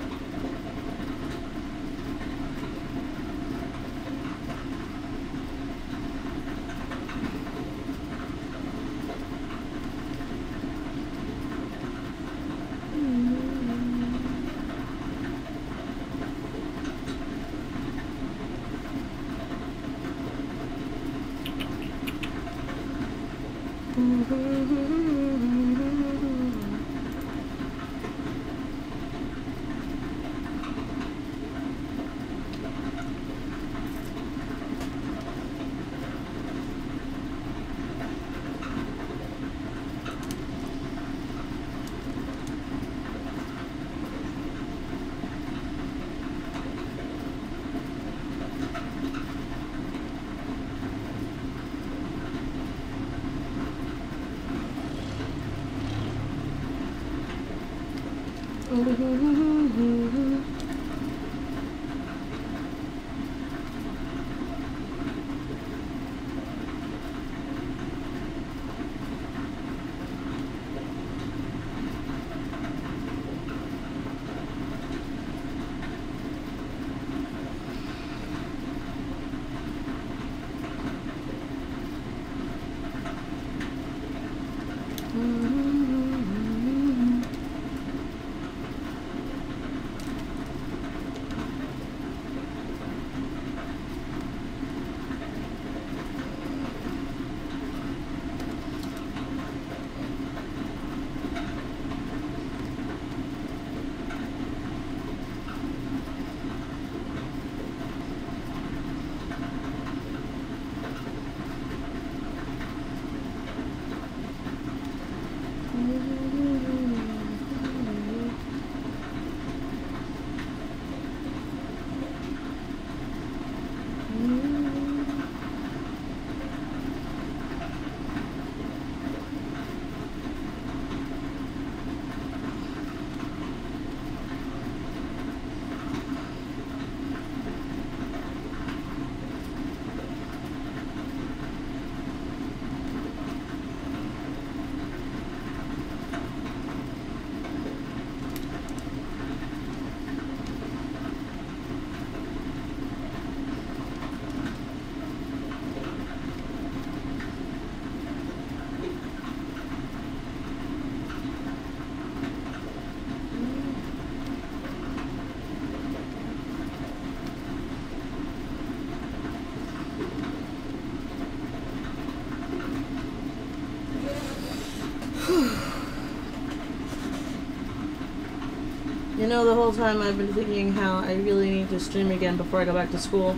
S1: I know the whole time I've been thinking how I really need to stream again before I go back to school.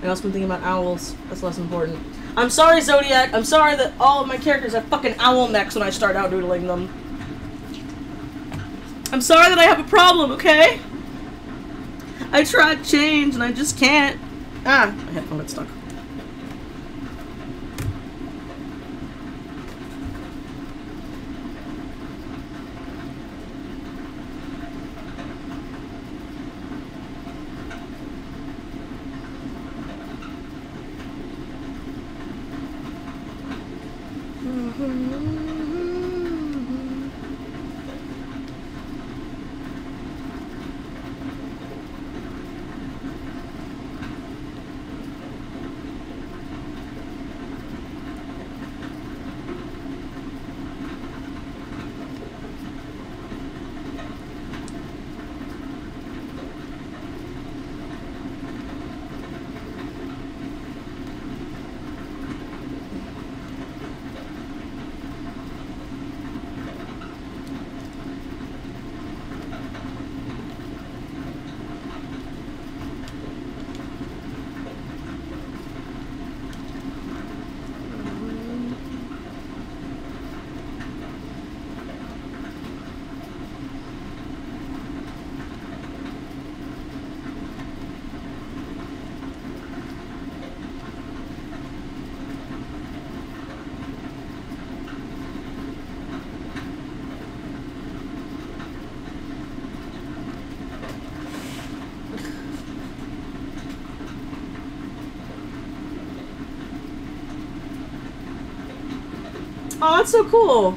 S1: I've also been thinking about owls. That's less important. I'm sorry, Zodiac. I'm sorry that all of my characters have fucking owl necks when I start out doodling them. I'm sorry that I have a problem, okay? I tried to change and I just can't. Ah, my headphone got stuck. Oh, that's so cool.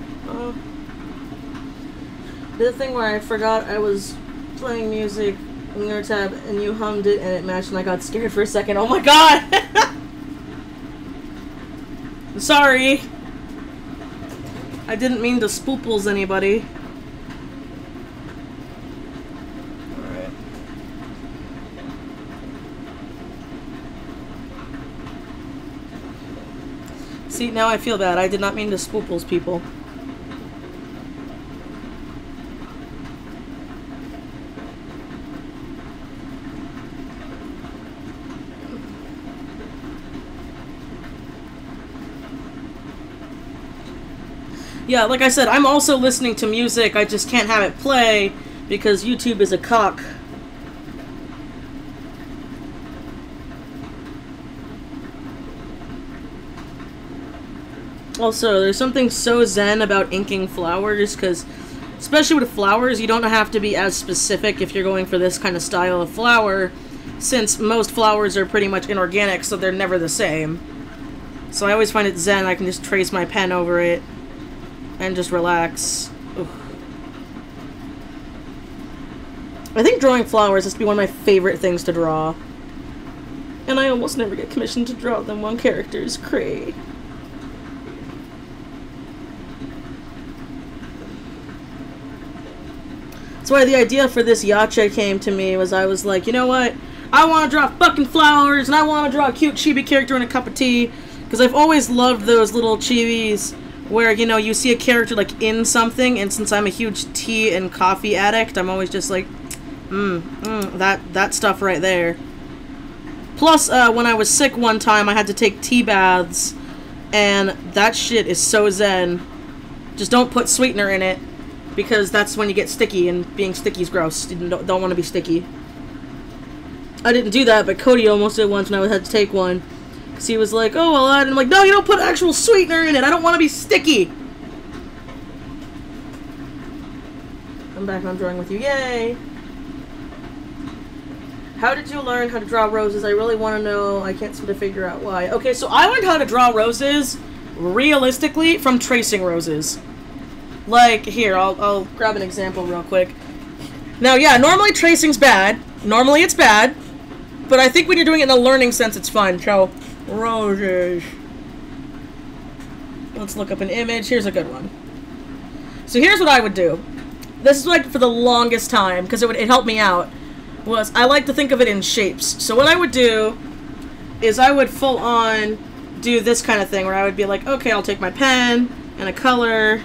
S1: The thing where I forgot I was playing music in your tab and you hummed it and it matched and I got scared for a second. Oh my god! I'm sorry. I didn't mean to spooples anybody. Alright. See, now I feel bad. I did not mean to spooples people. Yeah, like I said, I'm also listening to music. I just can't have it play because YouTube is a cock. Also, there's something so zen about inking flowers, because especially with flowers, you don't have to be as specific if you're going for this kind of style of flower, since most flowers are pretty much inorganic, so they're never the same. So I always find it zen. I can just trace my pen over it and just relax. Ugh. I think drawing flowers has to be one of my favorite things to draw. And I almost never get commissioned to draw them on characters. Cray. That's why the idea for this Yacha came to me, was I was like, you know what? I want to draw fucking flowers, and I want to draw a cute chibi character in a cup of tea. Because I've always loved those little chibis where, you know, you see a character, like, in something, and since I'm a huge tea and coffee addict, I'm always just like, that stuff right there. Plus, when I was sick one time, I had to take tea baths, and that shit is so zen. Just don't put sweetener in it, because that's when you get sticky, and being sticky is gross. You don't want to be sticky. I didn't do that, but Cody almost did once when I had to take one. Because he was like, oh, well, and I'm like, no, you don't put actual sweetener in it. I don't want to be sticky. I'm back on drawing with you. Yay. How did you learn how to draw roses? I really want to know. I can't seem to figure out why. Okay, so I learned how to draw roses, realistically, from tracing roses. Like, here, I'll grab an example real quick. Now, yeah, normally tracing's bad. Normally it's bad. But I think when you're doing it in a learning sense, it's fun. So, roses. Let's look up an image. Here's a good one. So here's what I would do. This is like for the longest time, because it helped me out. Was I like to think of it in shapes. So what I would do is I would full on do this kind of thing, where I would be like, okay, I'll take my pen and a color,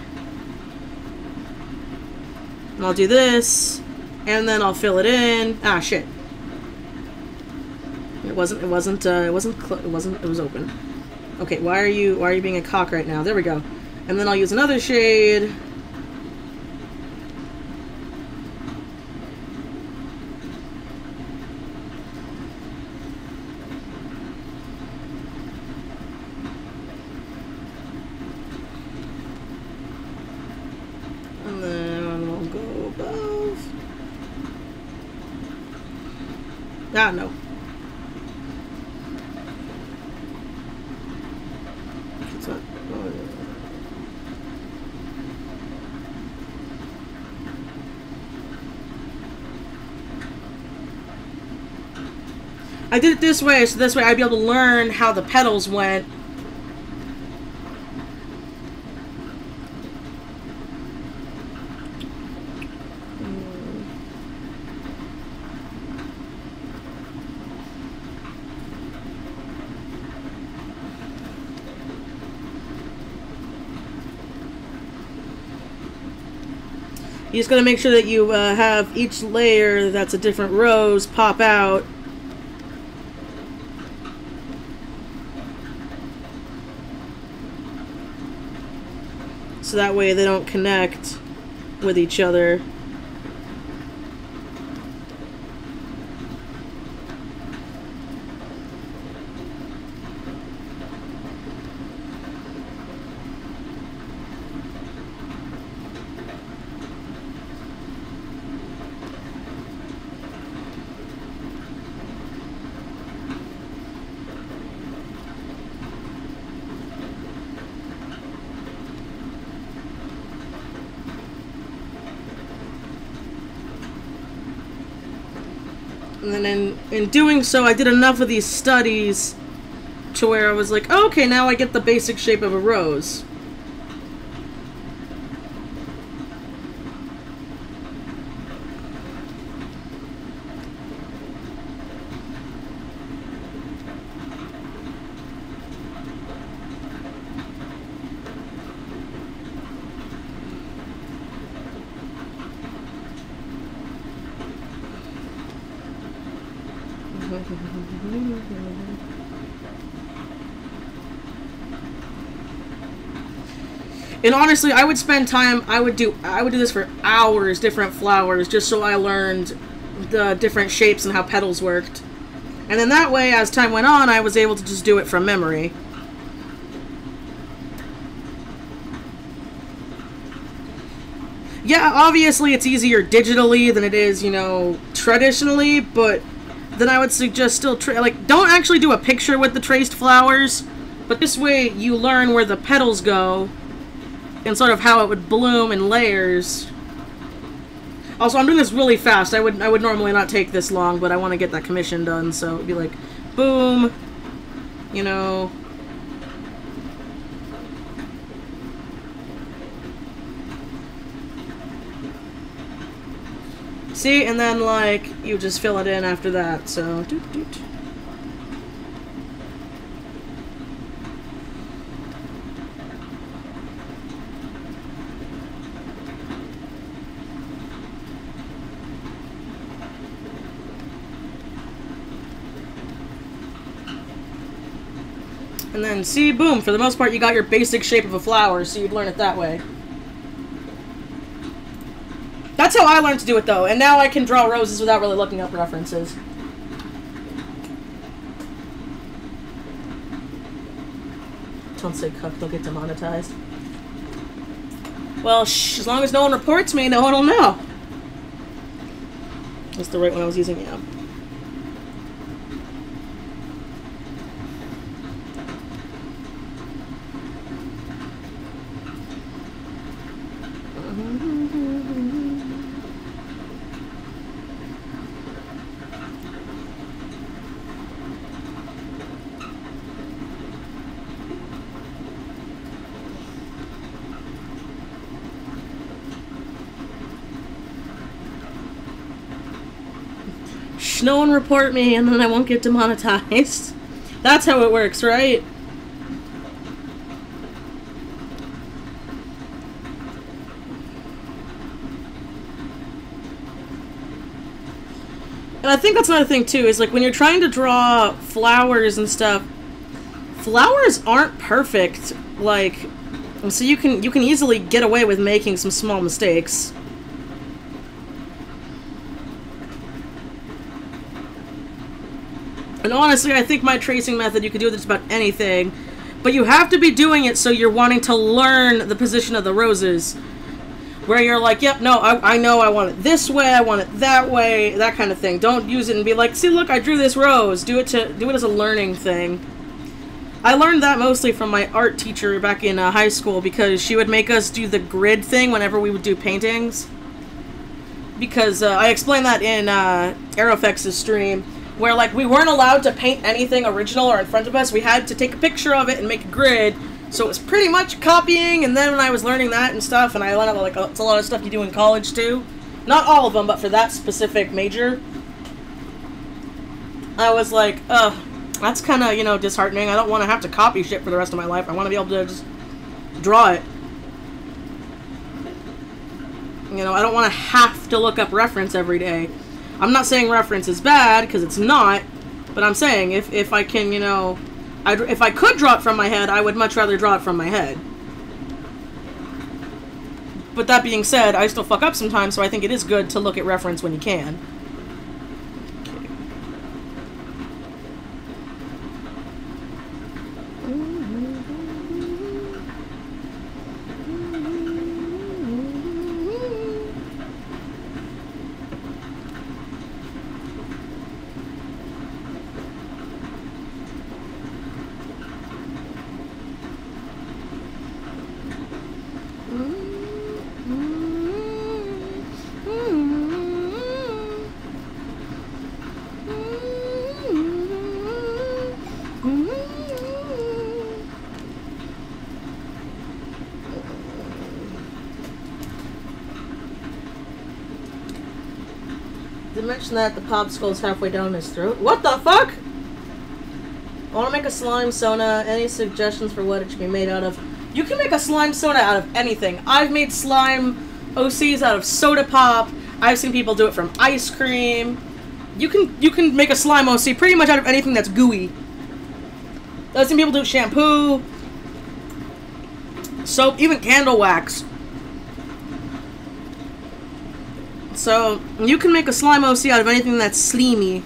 S1: and I'll do this, And then I'll fill it in. Ah, shit. It was open. Okay, why are you being a cock right now? There we go. And then I'll use another shade. And then we'll go above. Ah, no. It's not. Oh, yeah. I did it this way, so this way I'd be able to learn how the petals went. You just gotta make sure that you have each layer that's a different rose pop out. So that way they don't connect with each other. And then in doing so, I did enough of these studies to where I was like, oh, okay, now I get the basic shape of a rose. And honestly, I would spend time, I would do this for hours, different flowers, just so I learned the different shapes and how petals worked. And then that way, as time went on, I was able to just do it from memory. Yeah, obviously it's easier digitally than it is, you know, traditionally, but then I would suggest still, like, don't actually do a picture with the traced flowers, but this way you learn where the petals go, and sort of how it would bloom in layers. Also, I'm doing this really fast. I would normally not take this long, but I want to get that commission done, so it'd be like, boom, you know. See, and then, like, you just fill it in after that, so, doot, doot. And then, see, boom, for the most part, you got your basic shape of a flower, so you'd learn it that way. That's how I learned to do it, though, and now I can draw roses without really looking up references. Don't say cook, they'll get demonetized. Well, shh, as long as no one reports me, no one will know. That's the right one I was using, yeah. Shh, no one report me and then I won't get demonetized. That's how it works, right? And I think that's another thing too, is like when you're trying to draw flowers and stuff, flowers aren't perfect. Like, so you can easily get away with making some small mistakes. And honestly, I think my tracing method, you could do with just about anything, but you have to be doing it so you're wanting to learn the position of the roses. Where you're like, yep, no, I know I want it this way, I want it that way, that kind of thing. Don't use it and be like, see, look, I drew this rose. Do it as a learning thing. I learned that mostly from my art teacher back in high school, because she would make us do the grid thing whenever we would do paintings. Because I explained that in Aerofx's stream, where like we weren't allowed to paint anything original or in front of us. We had to take a picture of it and make a grid. So it was pretty much copying, and then when I was learning that and stuff, and I learned like it's a lot of stuff you do in college too. Not all of them, but for that specific major, I was like, that's kind of, you know, disheartening. I don't want to have to copy shit for the rest of my life. I want to be able to just draw it. You know, I don't want to have to look up reference every day. I'm not saying reference is bad, because it's not, but I'm saying if I can, you know... if I could draw it from my head, I would much rather draw it from my head. But that being said, I still fuck up sometimes, so I think it is good to look at reference when you can. Mention that the popsicle's halfway down his throat. What the fuck? I want to make a slime sona. Any suggestions for what it should be made out of? You can make a slime sona out of anything. I've made slime OCs out of soda pop. I've seen people do it from ice cream. You can make a slime OC pretty much out of anything that's gooey. I've seen people do shampoo, soap, even candle wax. So, you can make a slime OC out of anything that's slimy.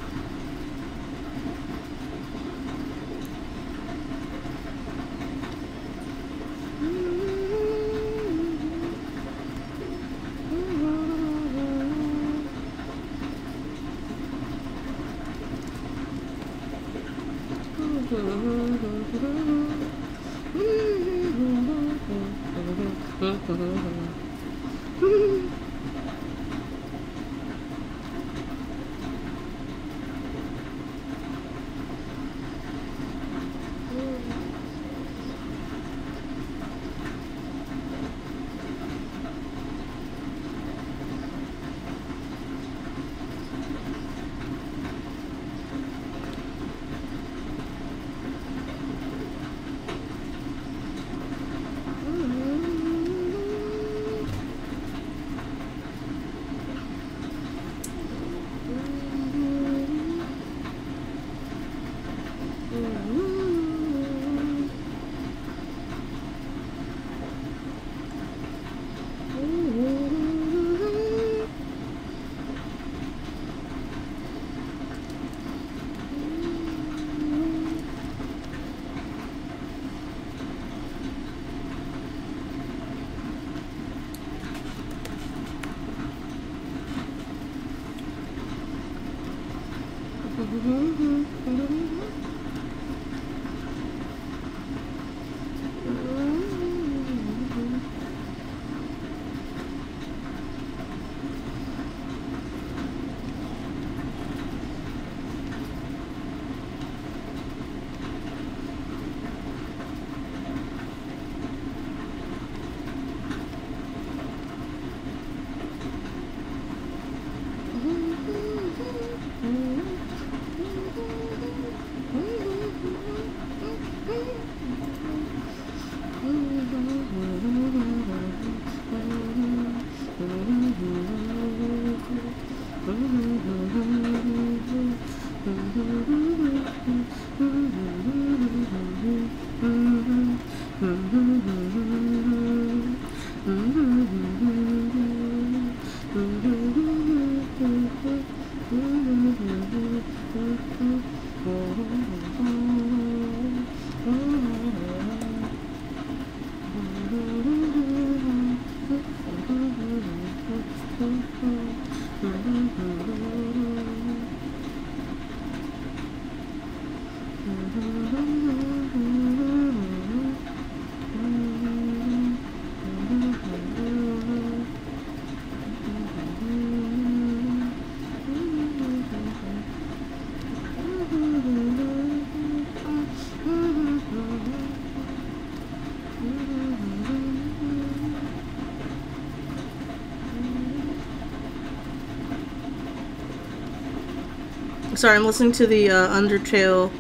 S1: Sorry, I'm listening to the Undertale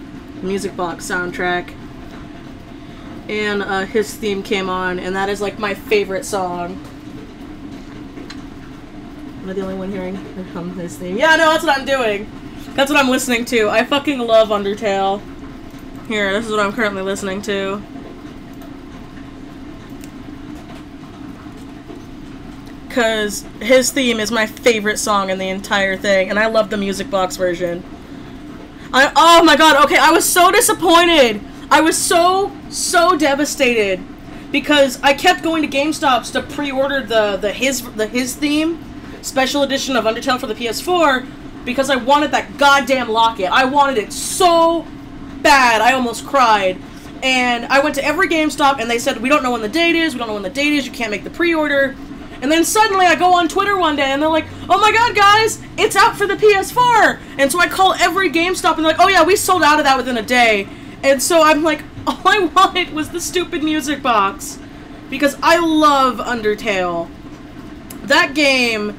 S1: music box soundtrack, and his theme came on, and that is like my favorite song. Am I the only one hearing his theme? Yeah, no, that's what I'm doing. That's what I'm listening to. I fucking love Undertale. Here, this is what I'm currently listening to. Because his theme is my favorite song in the entire thing, and I love the music box version. Oh my god, okay, I was so disappointed. I was so devastated. Because I kept going to GameStops to pre-order the his theme special edition of Undertale for the PS4 because I wanted that goddamn locket. I wanted it so bad, I almost cried. And I went to every GameStop and they said, we don't know when the date is, you can't make the pre-order. And then suddenly I go on Twitter one day and they're like, oh my god guys, it's out for the PS4! And so I call every GameStop and they're like, oh yeah, we sold out of that within a day. And so I'm like, all I wanted was the stupid music box. Because I love Undertale. That game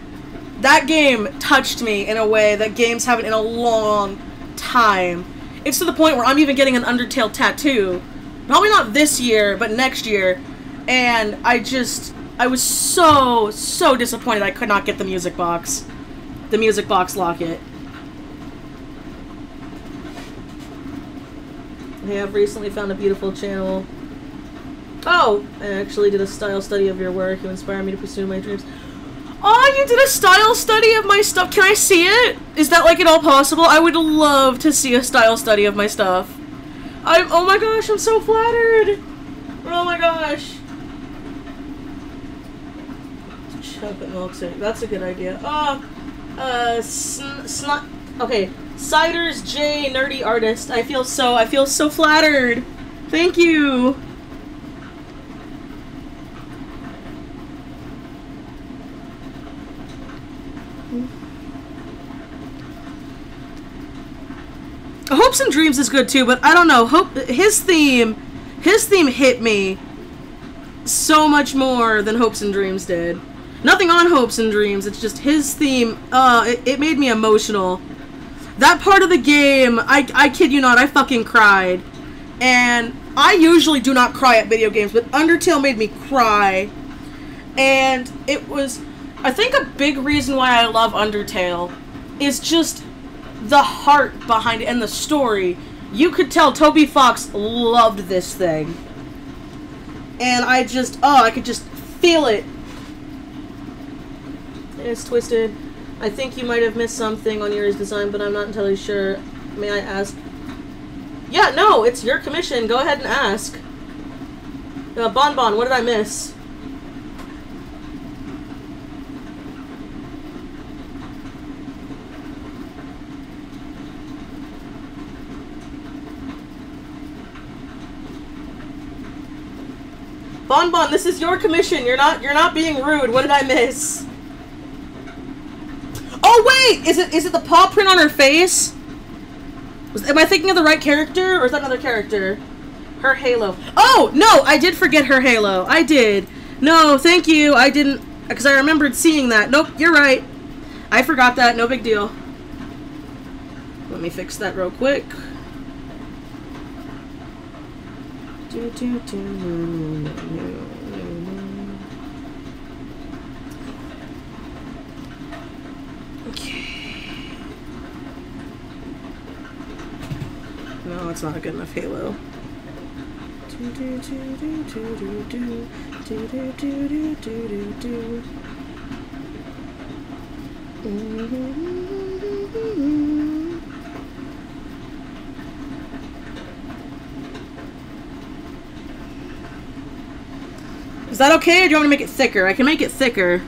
S1: touched me in a way that games haven't in a long time. It's to the point where I'm even getting an Undertale tattoo. Probably not this year, but next year. And I was so disappointed I could not get the music box. The music box locket. I have recently found a beautiful channel. Oh! I actually did a style study of your work. You inspired me to pursue my dreams. Oh, you did a style study of my stuff. Can I see it? Is that, like, at all possible? I would love to see a style study of my stuff. Oh my gosh, I'm so flattered! Oh my gosh. Chocolate milkshake. That's a good idea. Okay. Ciders J, nerdy artist. I feel so flattered. Thank you. Hopes and Dreams is good too, but I don't know. His theme hit me so much more than Hopes and Dreams did. Nothing on Hopes and Dreams, it's just his theme, it made me emotional. That part of the game, I kid you not, I fucking cried. And I usually do not cry at video games, but Undertale made me cry. And it was, I think a big reason why I love Undertale is just the heart behind it and the story. You could tell Toby Fox loved this thing. And I could just feel it. It's twisted. I think you might have missed something on yours design, but I'm not entirely sure. May I ask? Yeah, no, it's your commission. Go ahead and ask. Bonbon, what did I miss? Bonbon, this is your commission. You're not being rude. What did I miss? Oh wait! Is it the paw print on her face? Am I thinking of the right character, or is that another character? Her halo. Oh, no! I did forget her halo. I did. No, thank you. I didn't, because I remembered seeing that. Nope, you're right. I forgot that. No big deal. Let me fix that real quick. No, it's not a good enough halo. Is that okay, or do you want me to make it thicker? I can make it thicker.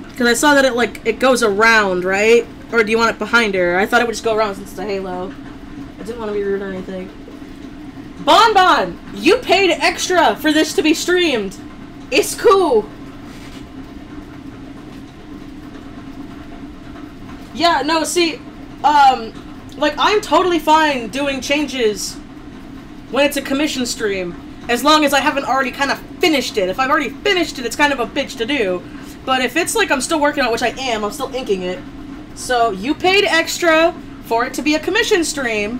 S1: Because I saw that it goes around, right? Or do you want it behind her? I thought it would just go around since it's a halo. I didn't want to be rude or anything. Bonbon! You paid extra for this to be streamed! It's cool! Yeah, no, see, like, I'm totally fine doing changes when it's a commission stream, as long as I haven't already kind of finished it. If I've already finished it, it's kind of a bitch to do. But if it's like I'm still working on it, which I am, I'm still inking it. So, you paid extra for it to be a commission stream,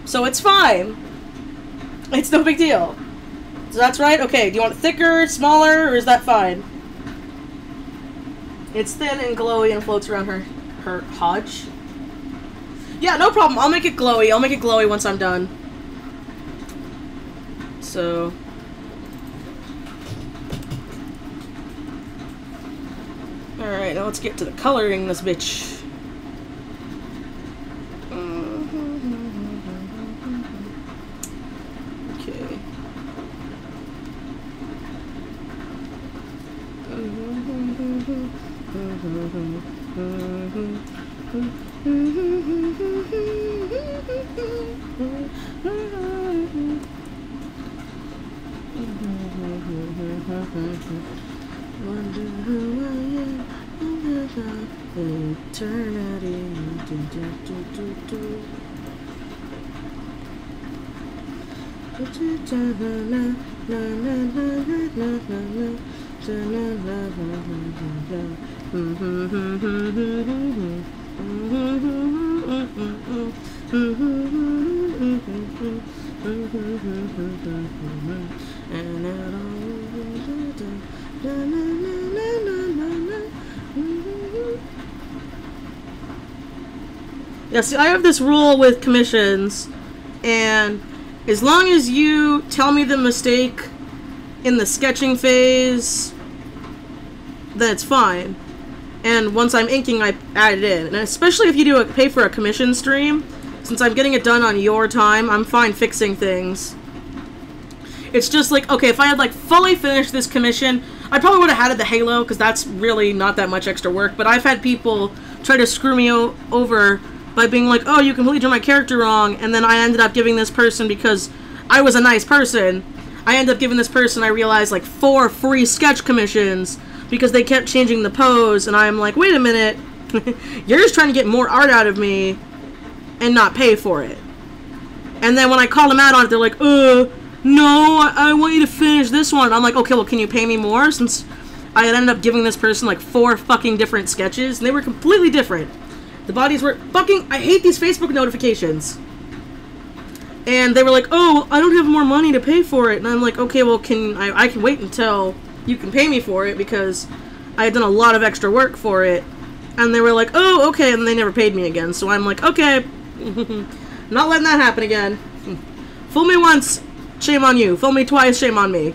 S1: so it's fine. It's no big deal. So that's right? Okay, do you want it thicker, smaller, or is that fine? It's thin and glowy and floats around her hodge. Yeah, no problem. I'll make it glowy. I'll make it glowy once I'm done. So... Alright, now let's get to the coloring this bitch. Okay. Wonder who I am. Eternity. Yeah, see, I have this rule with commissions, and as long as you tell me the mistake in the sketching phase, then it's fine. And once I'm inking, I add it in. And especially if you do pay for a commission stream, since I'm getting it done on your time, I'm fine fixing things. It's just like, okay, if I had like fully finished this commission, I probably would have added the halo, because that's really not that much extra work. But I've had people try to screw me over by being like, oh, you completely drew my character wrong, and then I ended up giving this person, because I was a nice person, I ended up giving this person, I realized, like 4 free sketch commissions, because they kept changing the pose, and I'm like, wait a minute, you're just trying to get more art out of me, and not pay for it. And then when I called them out on it, they're like, no, I want you to finish this one. I'm like, okay, well, can you pay me more, since I had ended up giving this person, like, 4 fucking different sketches, and they were completely different. The bodies were fucking... I hate these Facebook notifications. And they were like, oh, I don't have more money to pay for it. And I'm like, okay, well, I can wait until you can pay me for it, because I had done a lot of extra work for it. And they were like, oh, okay, and they never paid me again. So I'm like, okay, not letting that happen again. Fool me once, shame on you. Fool me twice, shame on me.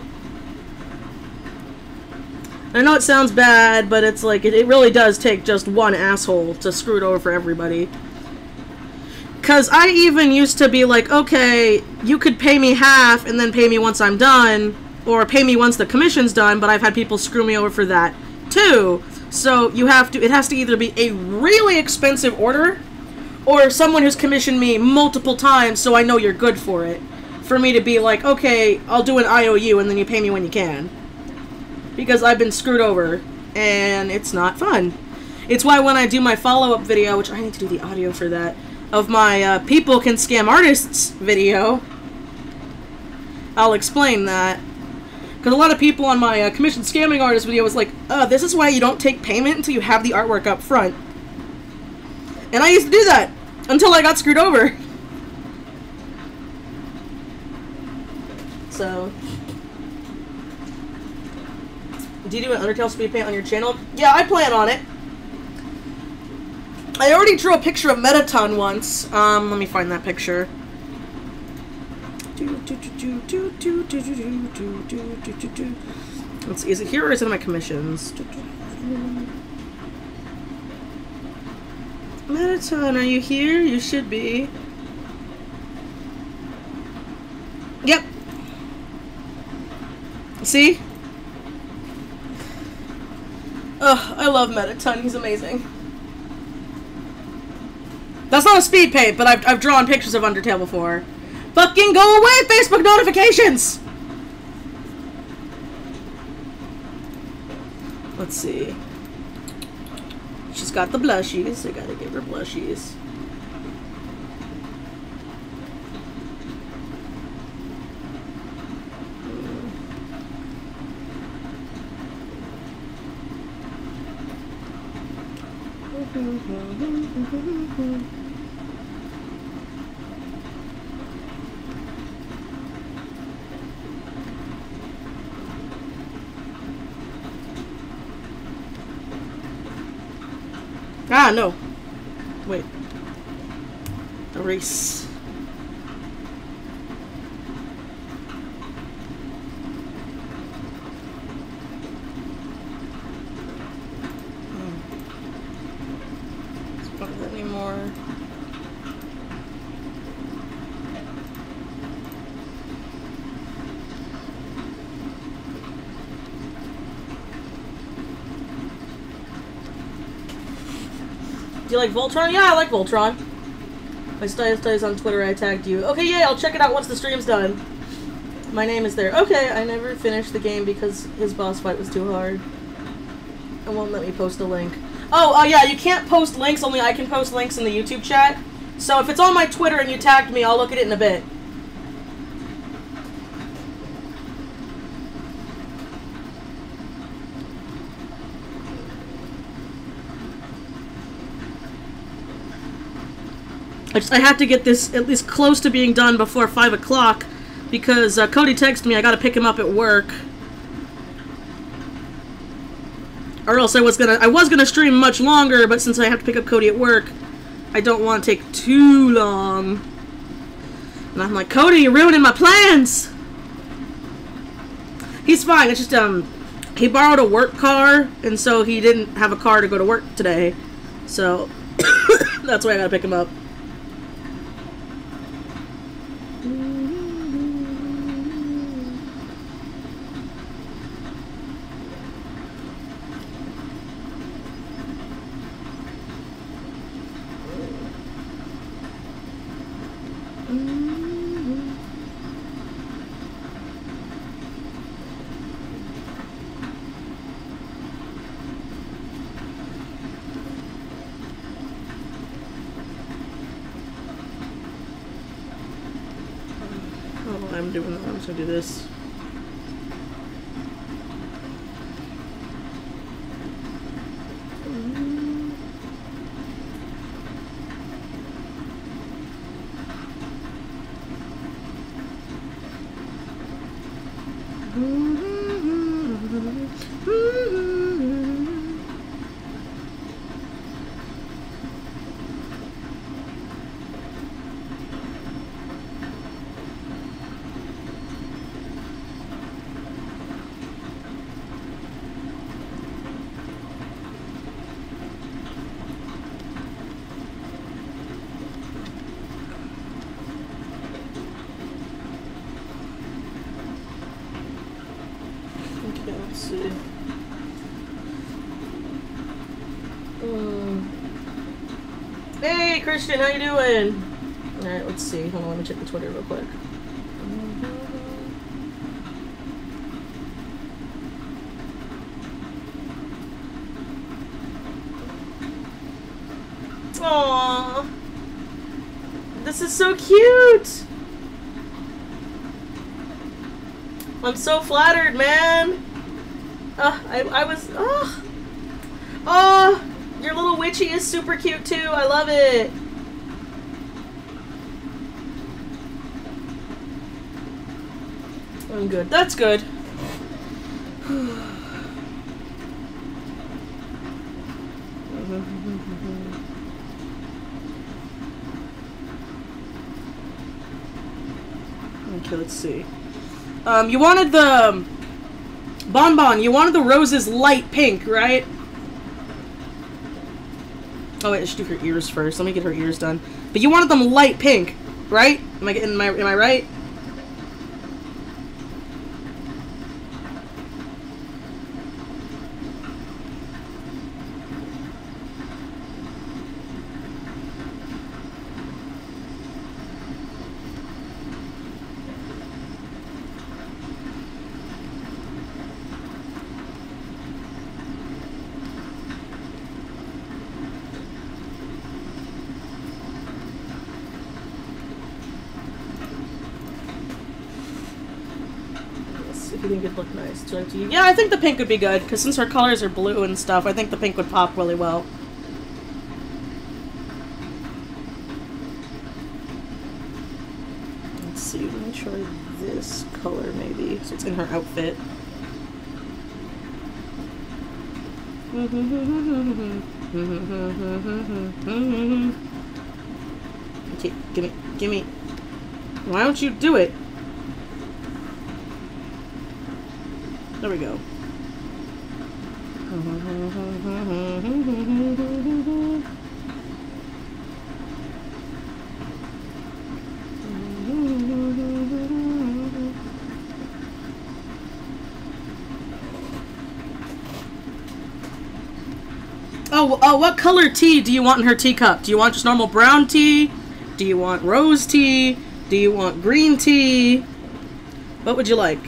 S1: I know it sounds bad, but it's like, it really does take just one asshole to screw it over for everybody. Because I even used to be like, okay, you could pay me half and then pay me once I'm done, or pay me once the commission's done, but I've had people screw me over for that too. So you have to, it has to either be a really expensive order, or someone who's commissioned me multiple times so I know you're good for it. For me to be like, okay, I'll do an IOU and then you pay me when you can. Because I've been screwed over, and it's not fun. It's why when I do my follow-up video, which I need to do the audio for that, of my People Can Scam Artists video, I'll explain that. Because a lot of people on my commissioned scamming artist video was like, this is why you don't take payment until you have the artwork up front. And I used to do that, until I got screwed over. So... Do you do an Undertale speed paint on your channel? Yeah, I plan on it. I already drew a picture of Bonb0n once. Let me find that picture. Let's see, is it here or is it in my commissions? Bonb0n, are you here? You should be. Yep. See? Ugh, I love Mettaton. He's amazing. That's not a speed paint, but I've drawn pictures of Undertale before. Fucking go away, Facebook notifications! Let's see. She's got the blushies. I gotta give her blushies. Ah, no. Wait. Erase. Anymore. Do you like Voltron? Yeah, I like Voltron. My studies on Twitter, I tagged you. Okay, yeah, I'll check it out once the stream's done. My name is there. Okay, I never finished the game because his boss fight was too hard. It won't let me post a link. Oh, yeah, you can't post links, only I can post links in the YouTube chat. So if it's on my Twitter and you tagged me, I'll look at it in a bit. I have to get this at least close to being done before 5 o'clock because Cody texted me I gotta pick him up at work. Or else I was gonna stream much longer, but since I have to pick up Cody at work, I don't want to take too long. And I'm like, Cody, you're ruining my plans! He's fine, it's just, he borrowed a work car, and so he didn't have a car to go to work today. So, that's why I gotta pick him up. I'm just gonna do this. Hey, Christian, how you doing? Alright, let's see. Hold on, let me check the Twitter real quick. Aww. This is so cute! I'm so flattered, man! I was... Oh! Your little witchy is super cute too. I love it. I'm good. That's good. Okay, let's see. You wanted the... Bonbon, you wanted the roses light pink, right? Oh wait, I should do her ears first. Let me get her ears done. But you wanted them light pink, right? Am I right? if you think it'd look nice. Yeah, I think the pink would be good, because since her colors are blue and stuff, I think the pink would pop really well. Let's see, let me try this color maybe, so it's in her outfit. Okay, gimme. Why don't you do it? There we go. Oh, what color tea do you want in her teacup? Do you want just normal brown tea? Do you want rose tea? Do you want green tea? What would you like?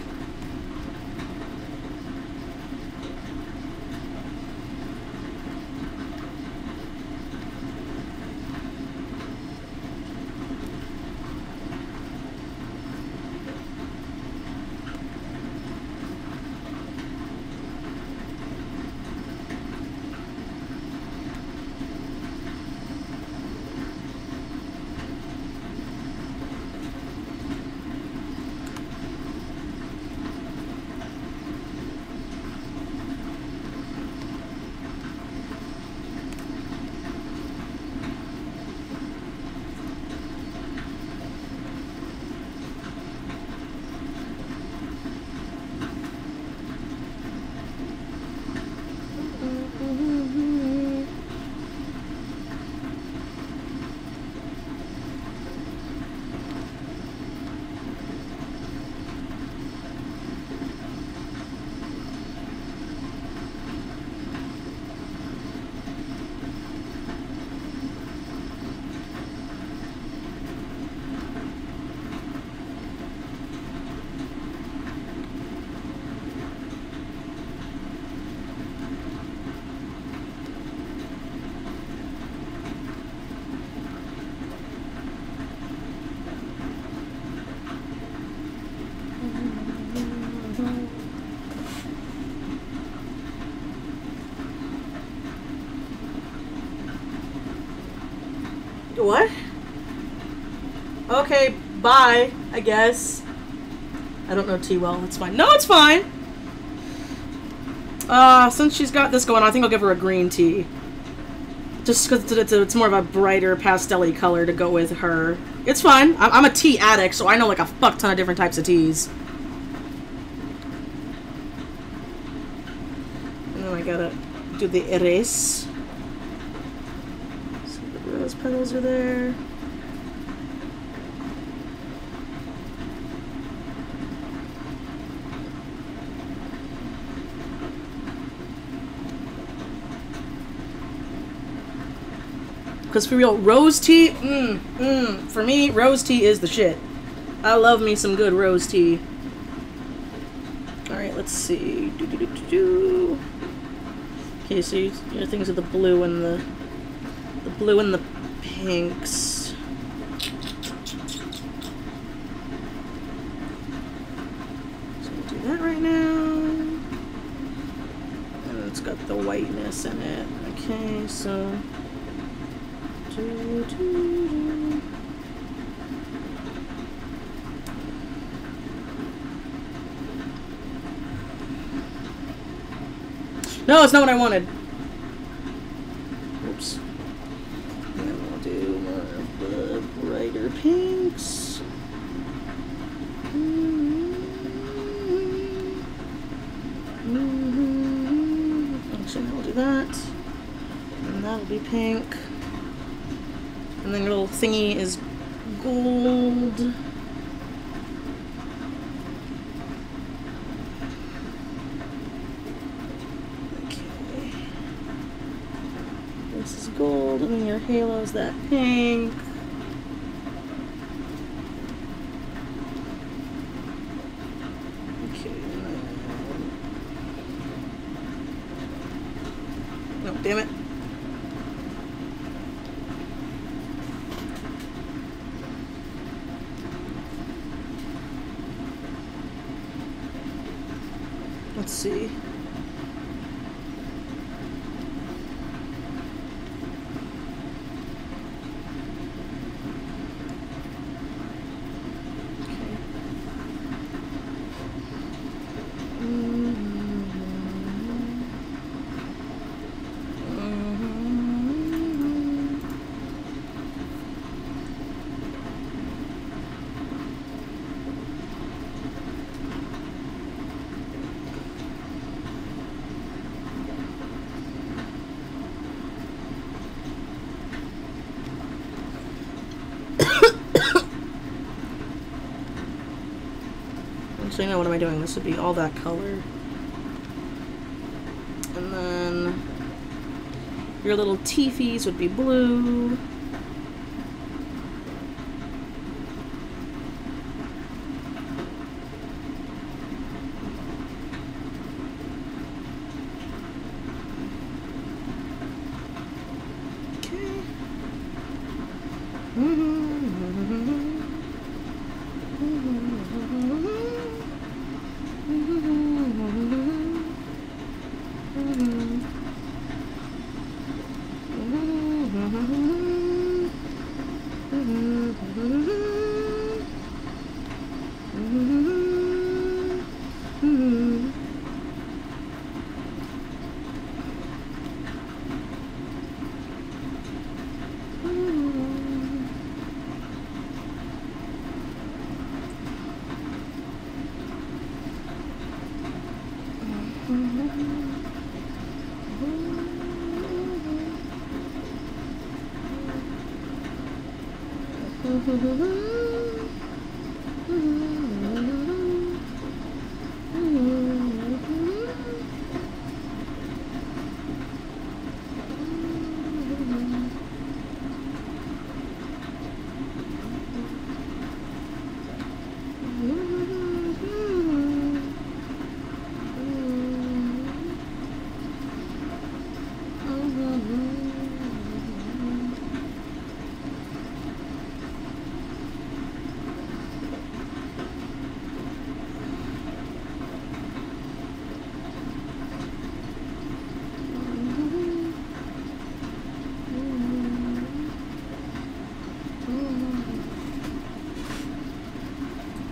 S1: What? Okay, bye, I guess. I don't know tea well, it's fine. No, it's fine! Since she's got this going on, I think I'll give her a green tea. Just because it's more of a brighter, pastel-y color to go with her. It's fine. I'm a tea addict, so I know like a fuck ton of different types of teas. And then I gotta do the erase. So the rose petals are there. Because for real, rose tea, for me, rose tea is the shit. I love me some good rose tea. Alright, let's see. Okay, so your things are the blue and the blue and the pinks. So we'll do that right now. And it's got the whiteness in it. Okay, so no, it's not what I wanted. Oops. And we'll do more of the brighter pinks. Actually, we'll do that. And that'll be pink. And then your little thingy is gold. Okay. This is gold, and then your halo's that pink. Okay. No, damn it. Let's see. Actually, no, what am I doing? This would be all that color. And then your little teefies would be blue.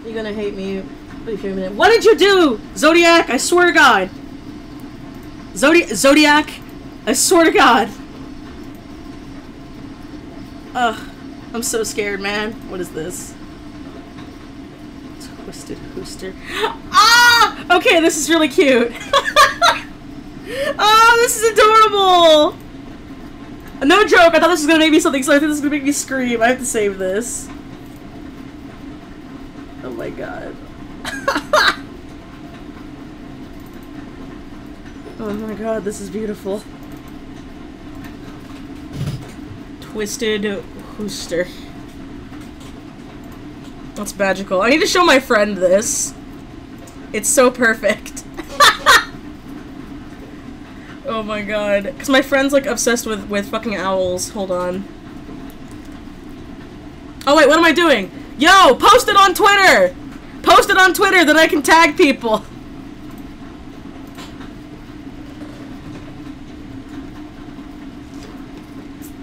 S1: You're gonna hate me. Wait for a minute. What did you do, Zodiac? I swear to God. Zodiac, I swear to God. Ugh, I'm so scared, man. What is this? Twisted Hooster. Ah! Okay, this is really cute. Oh, this is adorable. No joke. I thought this was gonna make me something, so I think this is gonna make me scream. I have to save this. Oh my God. Oh my God, this is beautiful. Twisted Hooster. That's magical. I need to show my friend this. It's so perfect. Oh my God. Because my friend's like obsessed with fucking owls. Hold on. Oh wait, what am I doing? Yo, post it on Twitter! Post it on Twitter that I can tag people.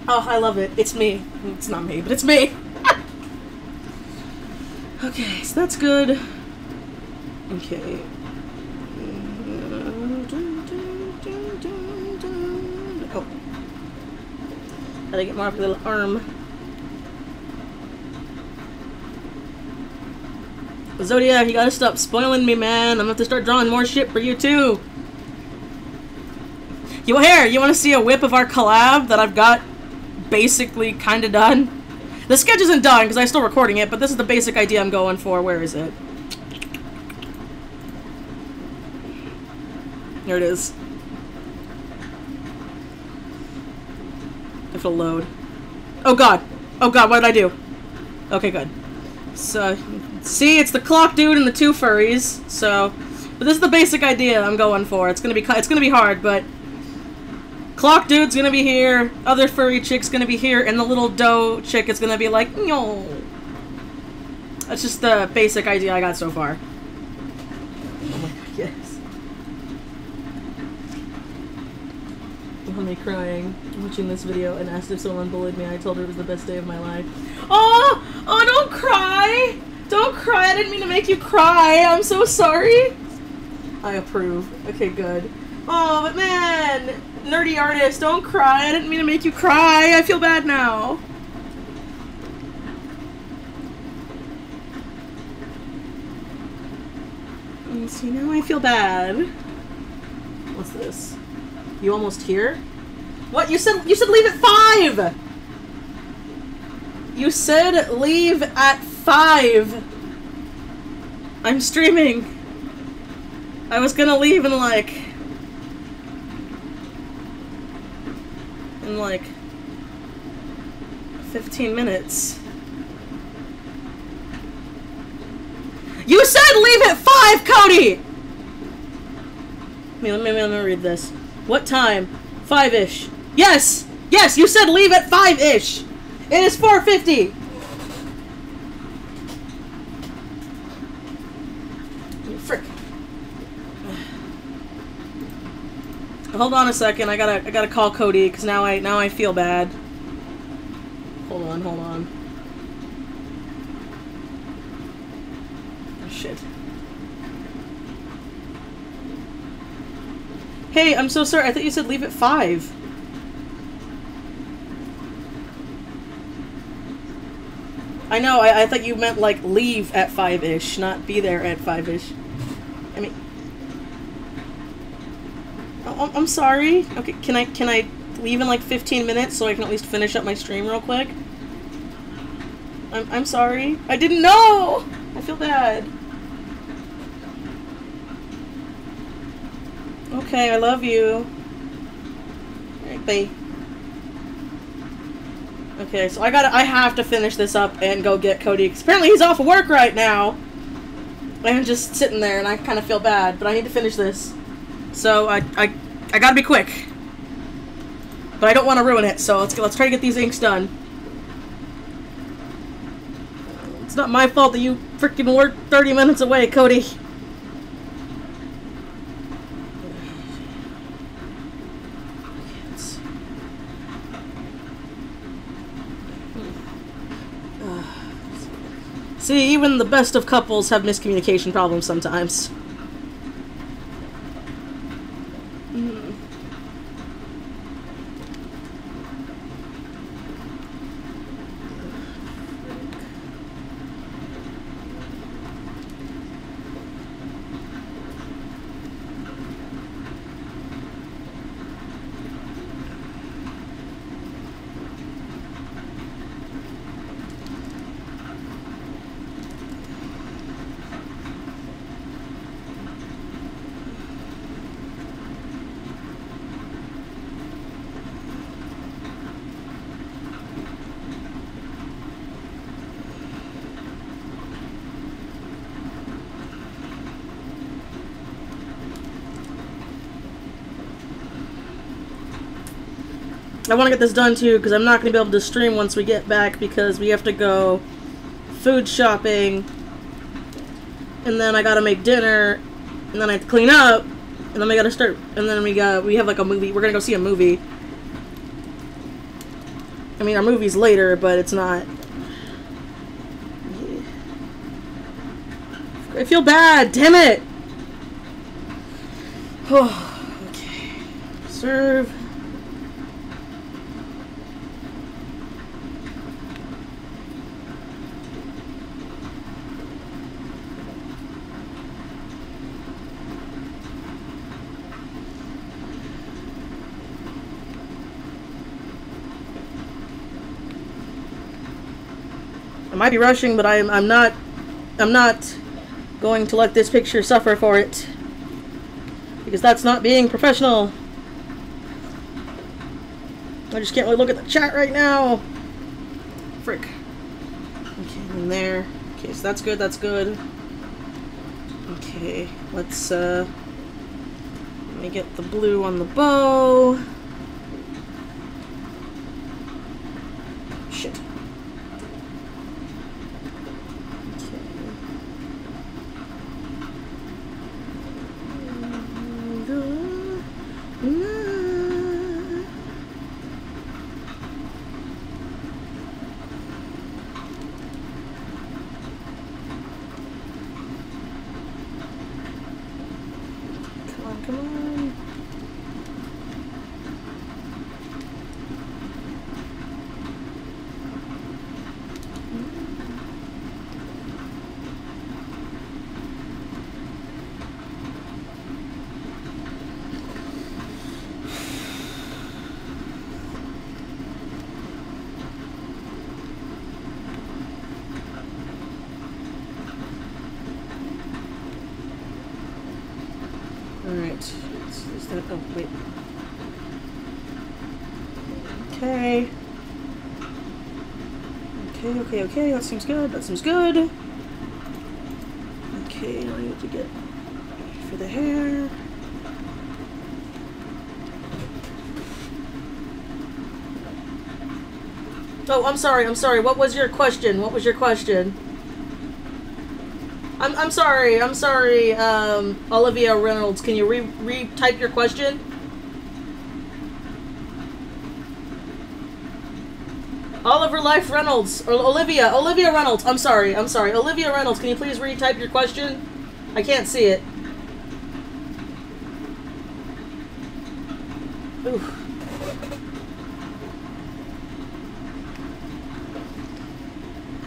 S1: Oh, I love it. It's me. It's not me, but it's me. Okay, so that's good. Okay. Oh. Gotta get more of a little arm. Zodiac, you gotta stop spoiling me, man. I'm gonna have to start drawing more shit for you, too. You wanna see a whip of our collab that I've got basically kinda done? The sketch isn't done, because I'm still recording it, but this is the basic idea I'm going for. Where is it? Here it is. If it'll load. Oh god! Oh god, what did I do? Okay, good. So, see, it's the clock dude and the two furries, so... But this is the basic idea I'm going for. It's gonna be hard, but... Clock dude's gonna be here, other furry chick's gonna be here, and the little doe chick is gonna be like, no. That's just the basic idea I got so far. Oh my god, yes. of me crying watching this video and asked if someone bullied me. I told her it was the best day of my life. Oh! Oh, don't cry! Don't cry! I didn't mean to make you cry! I'm so sorry! I approve. Okay, good. Oh, but man! Nerdy artist, don't cry! I didn't mean to make you cry! I feel bad now! See, now I feel bad. What's this? You almost here? What? You said leave at 5! You said leave at 5! I'm streaming. I was gonna leave in like 15 minutes. You said leave at 5, Cody! Let me read this. What time? 5-ish. Yes! Yes, you said leave at 5-ish! It is 4:50! Frick. Hold on a second, I gotta call Cody, because now I feel bad. Hold on. Shit. Hey, I'm so sorry. I thought you said leave at 5. I know, I thought you meant like leave at 5-ish, not be there at 5-ish. I mean... Oh, I'm sorry. Okay, can I leave in like 15 minutes so I can at least finish up my stream real quick? I'm sorry. I didn't know! I feel bad. Okay, I love you. Alright, bye. Okay, so I have to finish this up and go get Cody, because apparently he's off of work right now. I'm just sitting there and I kind of feel bad, but I need to finish this. So I gotta be quick. But I don't want to ruin it, so let's try to get these inks done. It's not my fault that you freaking worked 30 minutes away, Cody. See, even the best of couples have miscommunication problems sometimes. I want to get this done too, because I'm not going to be able to stream once we get back, because we have to go food shopping, and then I gotta make dinner, and then I have to clean up, and then we gotta start, and then we have like a movie. We're gonna go see a movie. I mean, our movie's later, but it's not. I feel bad, damn it! Oh, okay. Serve. I might be rushing, but I'm not going to let this picture suffer for it, because that's not being professional. I just can't really look at the chat right now. Frick. Okay, in there. Okay, so that's good, that's good. Okay, let's let me get the blue on the bow. Shit. Alright. Oh, wait. Okay. Okay. That seems good. Okay, now I need to get for the hair. Oh, I'm sorry. What was your question? I'm sorry, Olivia Reynolds. Can you re-type your question? Oliver Life Reynolds, or Olivia Reynolds. I'm sorry. Olivia Reynolds, can you please retype your question? I can't see it. Ooh.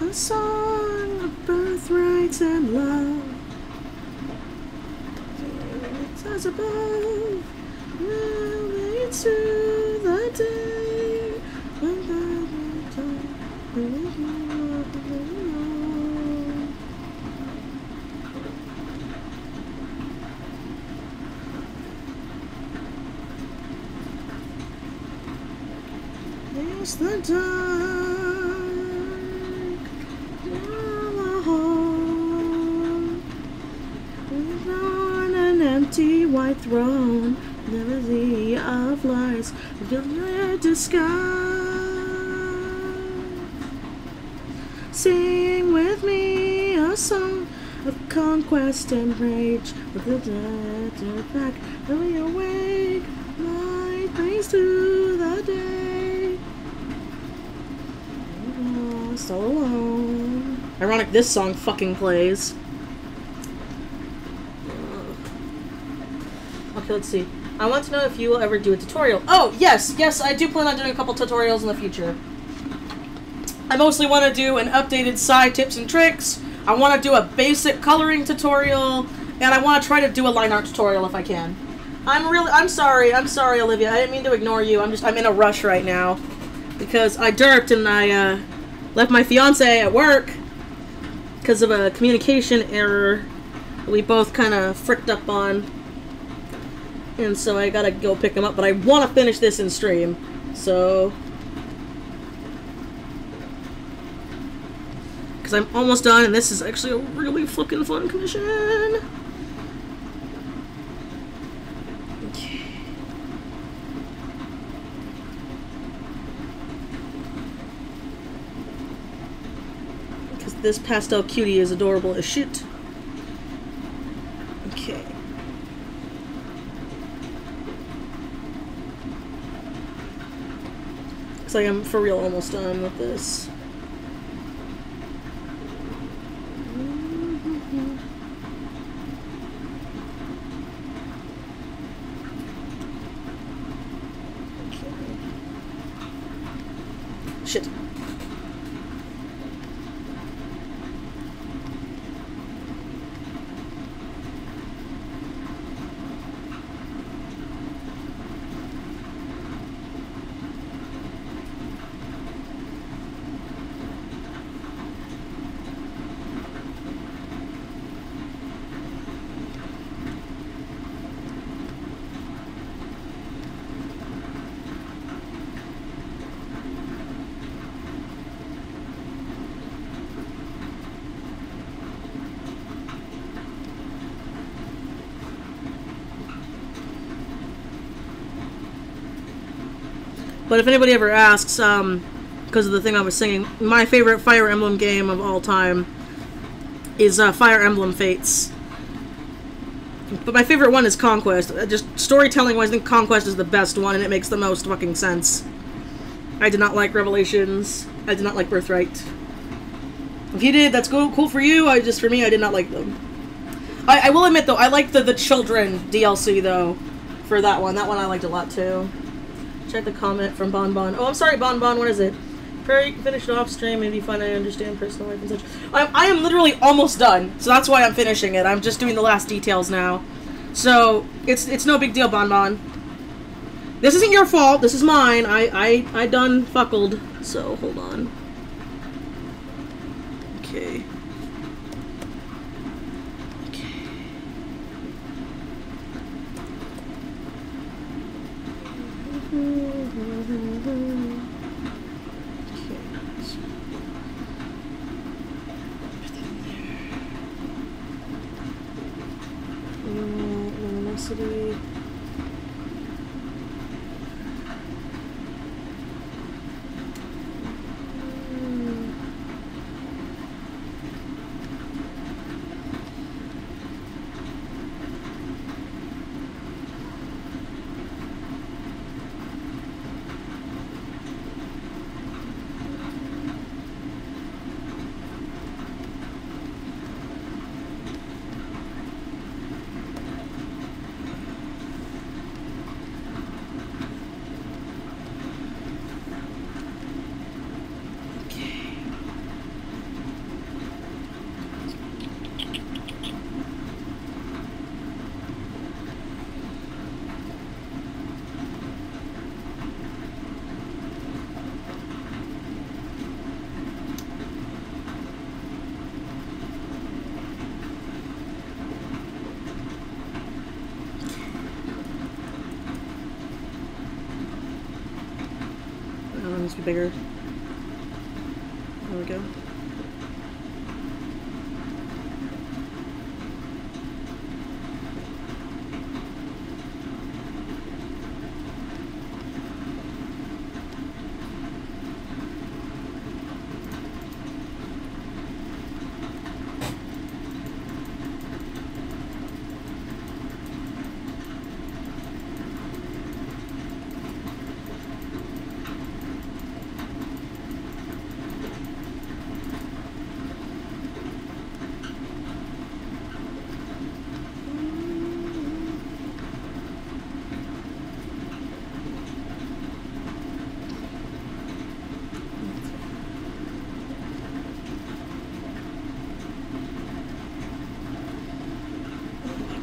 S1: A song of birthrights and love. It's as above. Will lead to the day when it's the dark home on an empty white throne, the melody of lies of the sky. Sing with me a song of conquest and rage, with the dead to back, and we awake, my praise to the day. Lost all alone. Ironic, this song fucking plays. Okay, let's see. I want to know if you will ever do a tutorial. Oh, yes, I do plan on doing a couple tutorials in the future. I mostly want to do an updated side tips and tricks. I want to do a basic coloring tutorial, and I want to try to do a line art tutorial if I can. I'm sorry, Olivia. I didn't mean to ignore you. I'm in a rush right now because I derped and I left my fiance at work because of a communication error that we both kind of fricked up on, and so I gotta go pick him up. But I want to finish this in stream, so. I'm almost done, and this is actually a really fucking fun commission. Okay. Because this pastel cutie is adorable as shit. Okay. Looks like I'm for real almost done with this. Shit. But if anybody ever asks, because of the thing I was singing, my favorite Fire Emblem game of all time is Fire Emblem Fates. But my favorite one is Conquest. Just storytelling-wise, I think Conquest is the best one, and it makes the most fucking sense. I did not like Revelations. I did not like Birthright. If you did, that's cool for you. For me, I did not like them. I will admit, though, I liked the Children DLC, though, for that one. That one I liked a lot, too. Check the comment from Bonb0n. Oh, I'm sorry, Bonb0n. What is it? Finished off stream. Maybe fun. I understand personal life and such. I am literally almost done, so that's why I'm finishing it. I'm just doing the last details now. So it's no big deal, Bonb0n. This isn't your fault. This is mine. I done fuckled. So hold on. Okay. Opacity. Needs to be bigger. There we go.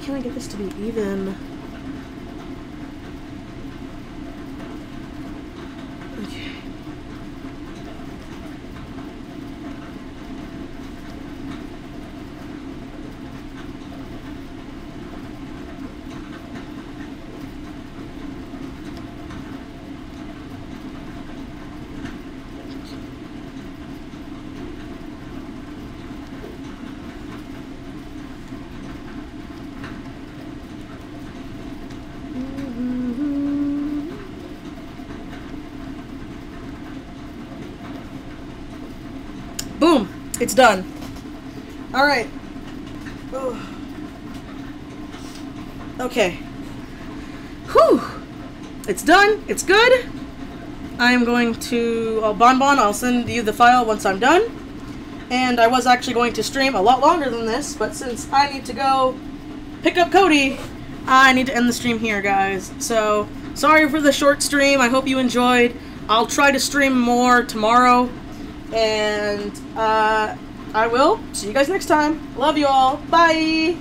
S1: Can I get this to be even? Okay. Boom! It's done. Alright. Okay. Whew! It's done. It's good. I am going to... Bonb0n, I'll send you the file once I'm done. And I was actually going to stream a lot longer than this, but since I need to go pick up Cody, I need to end the stream here, guys. So, sorry for the short stream. I hope you enjoyed. I'll try to stream more tomorrow. And I will see you guys next time. Love you all. Bye.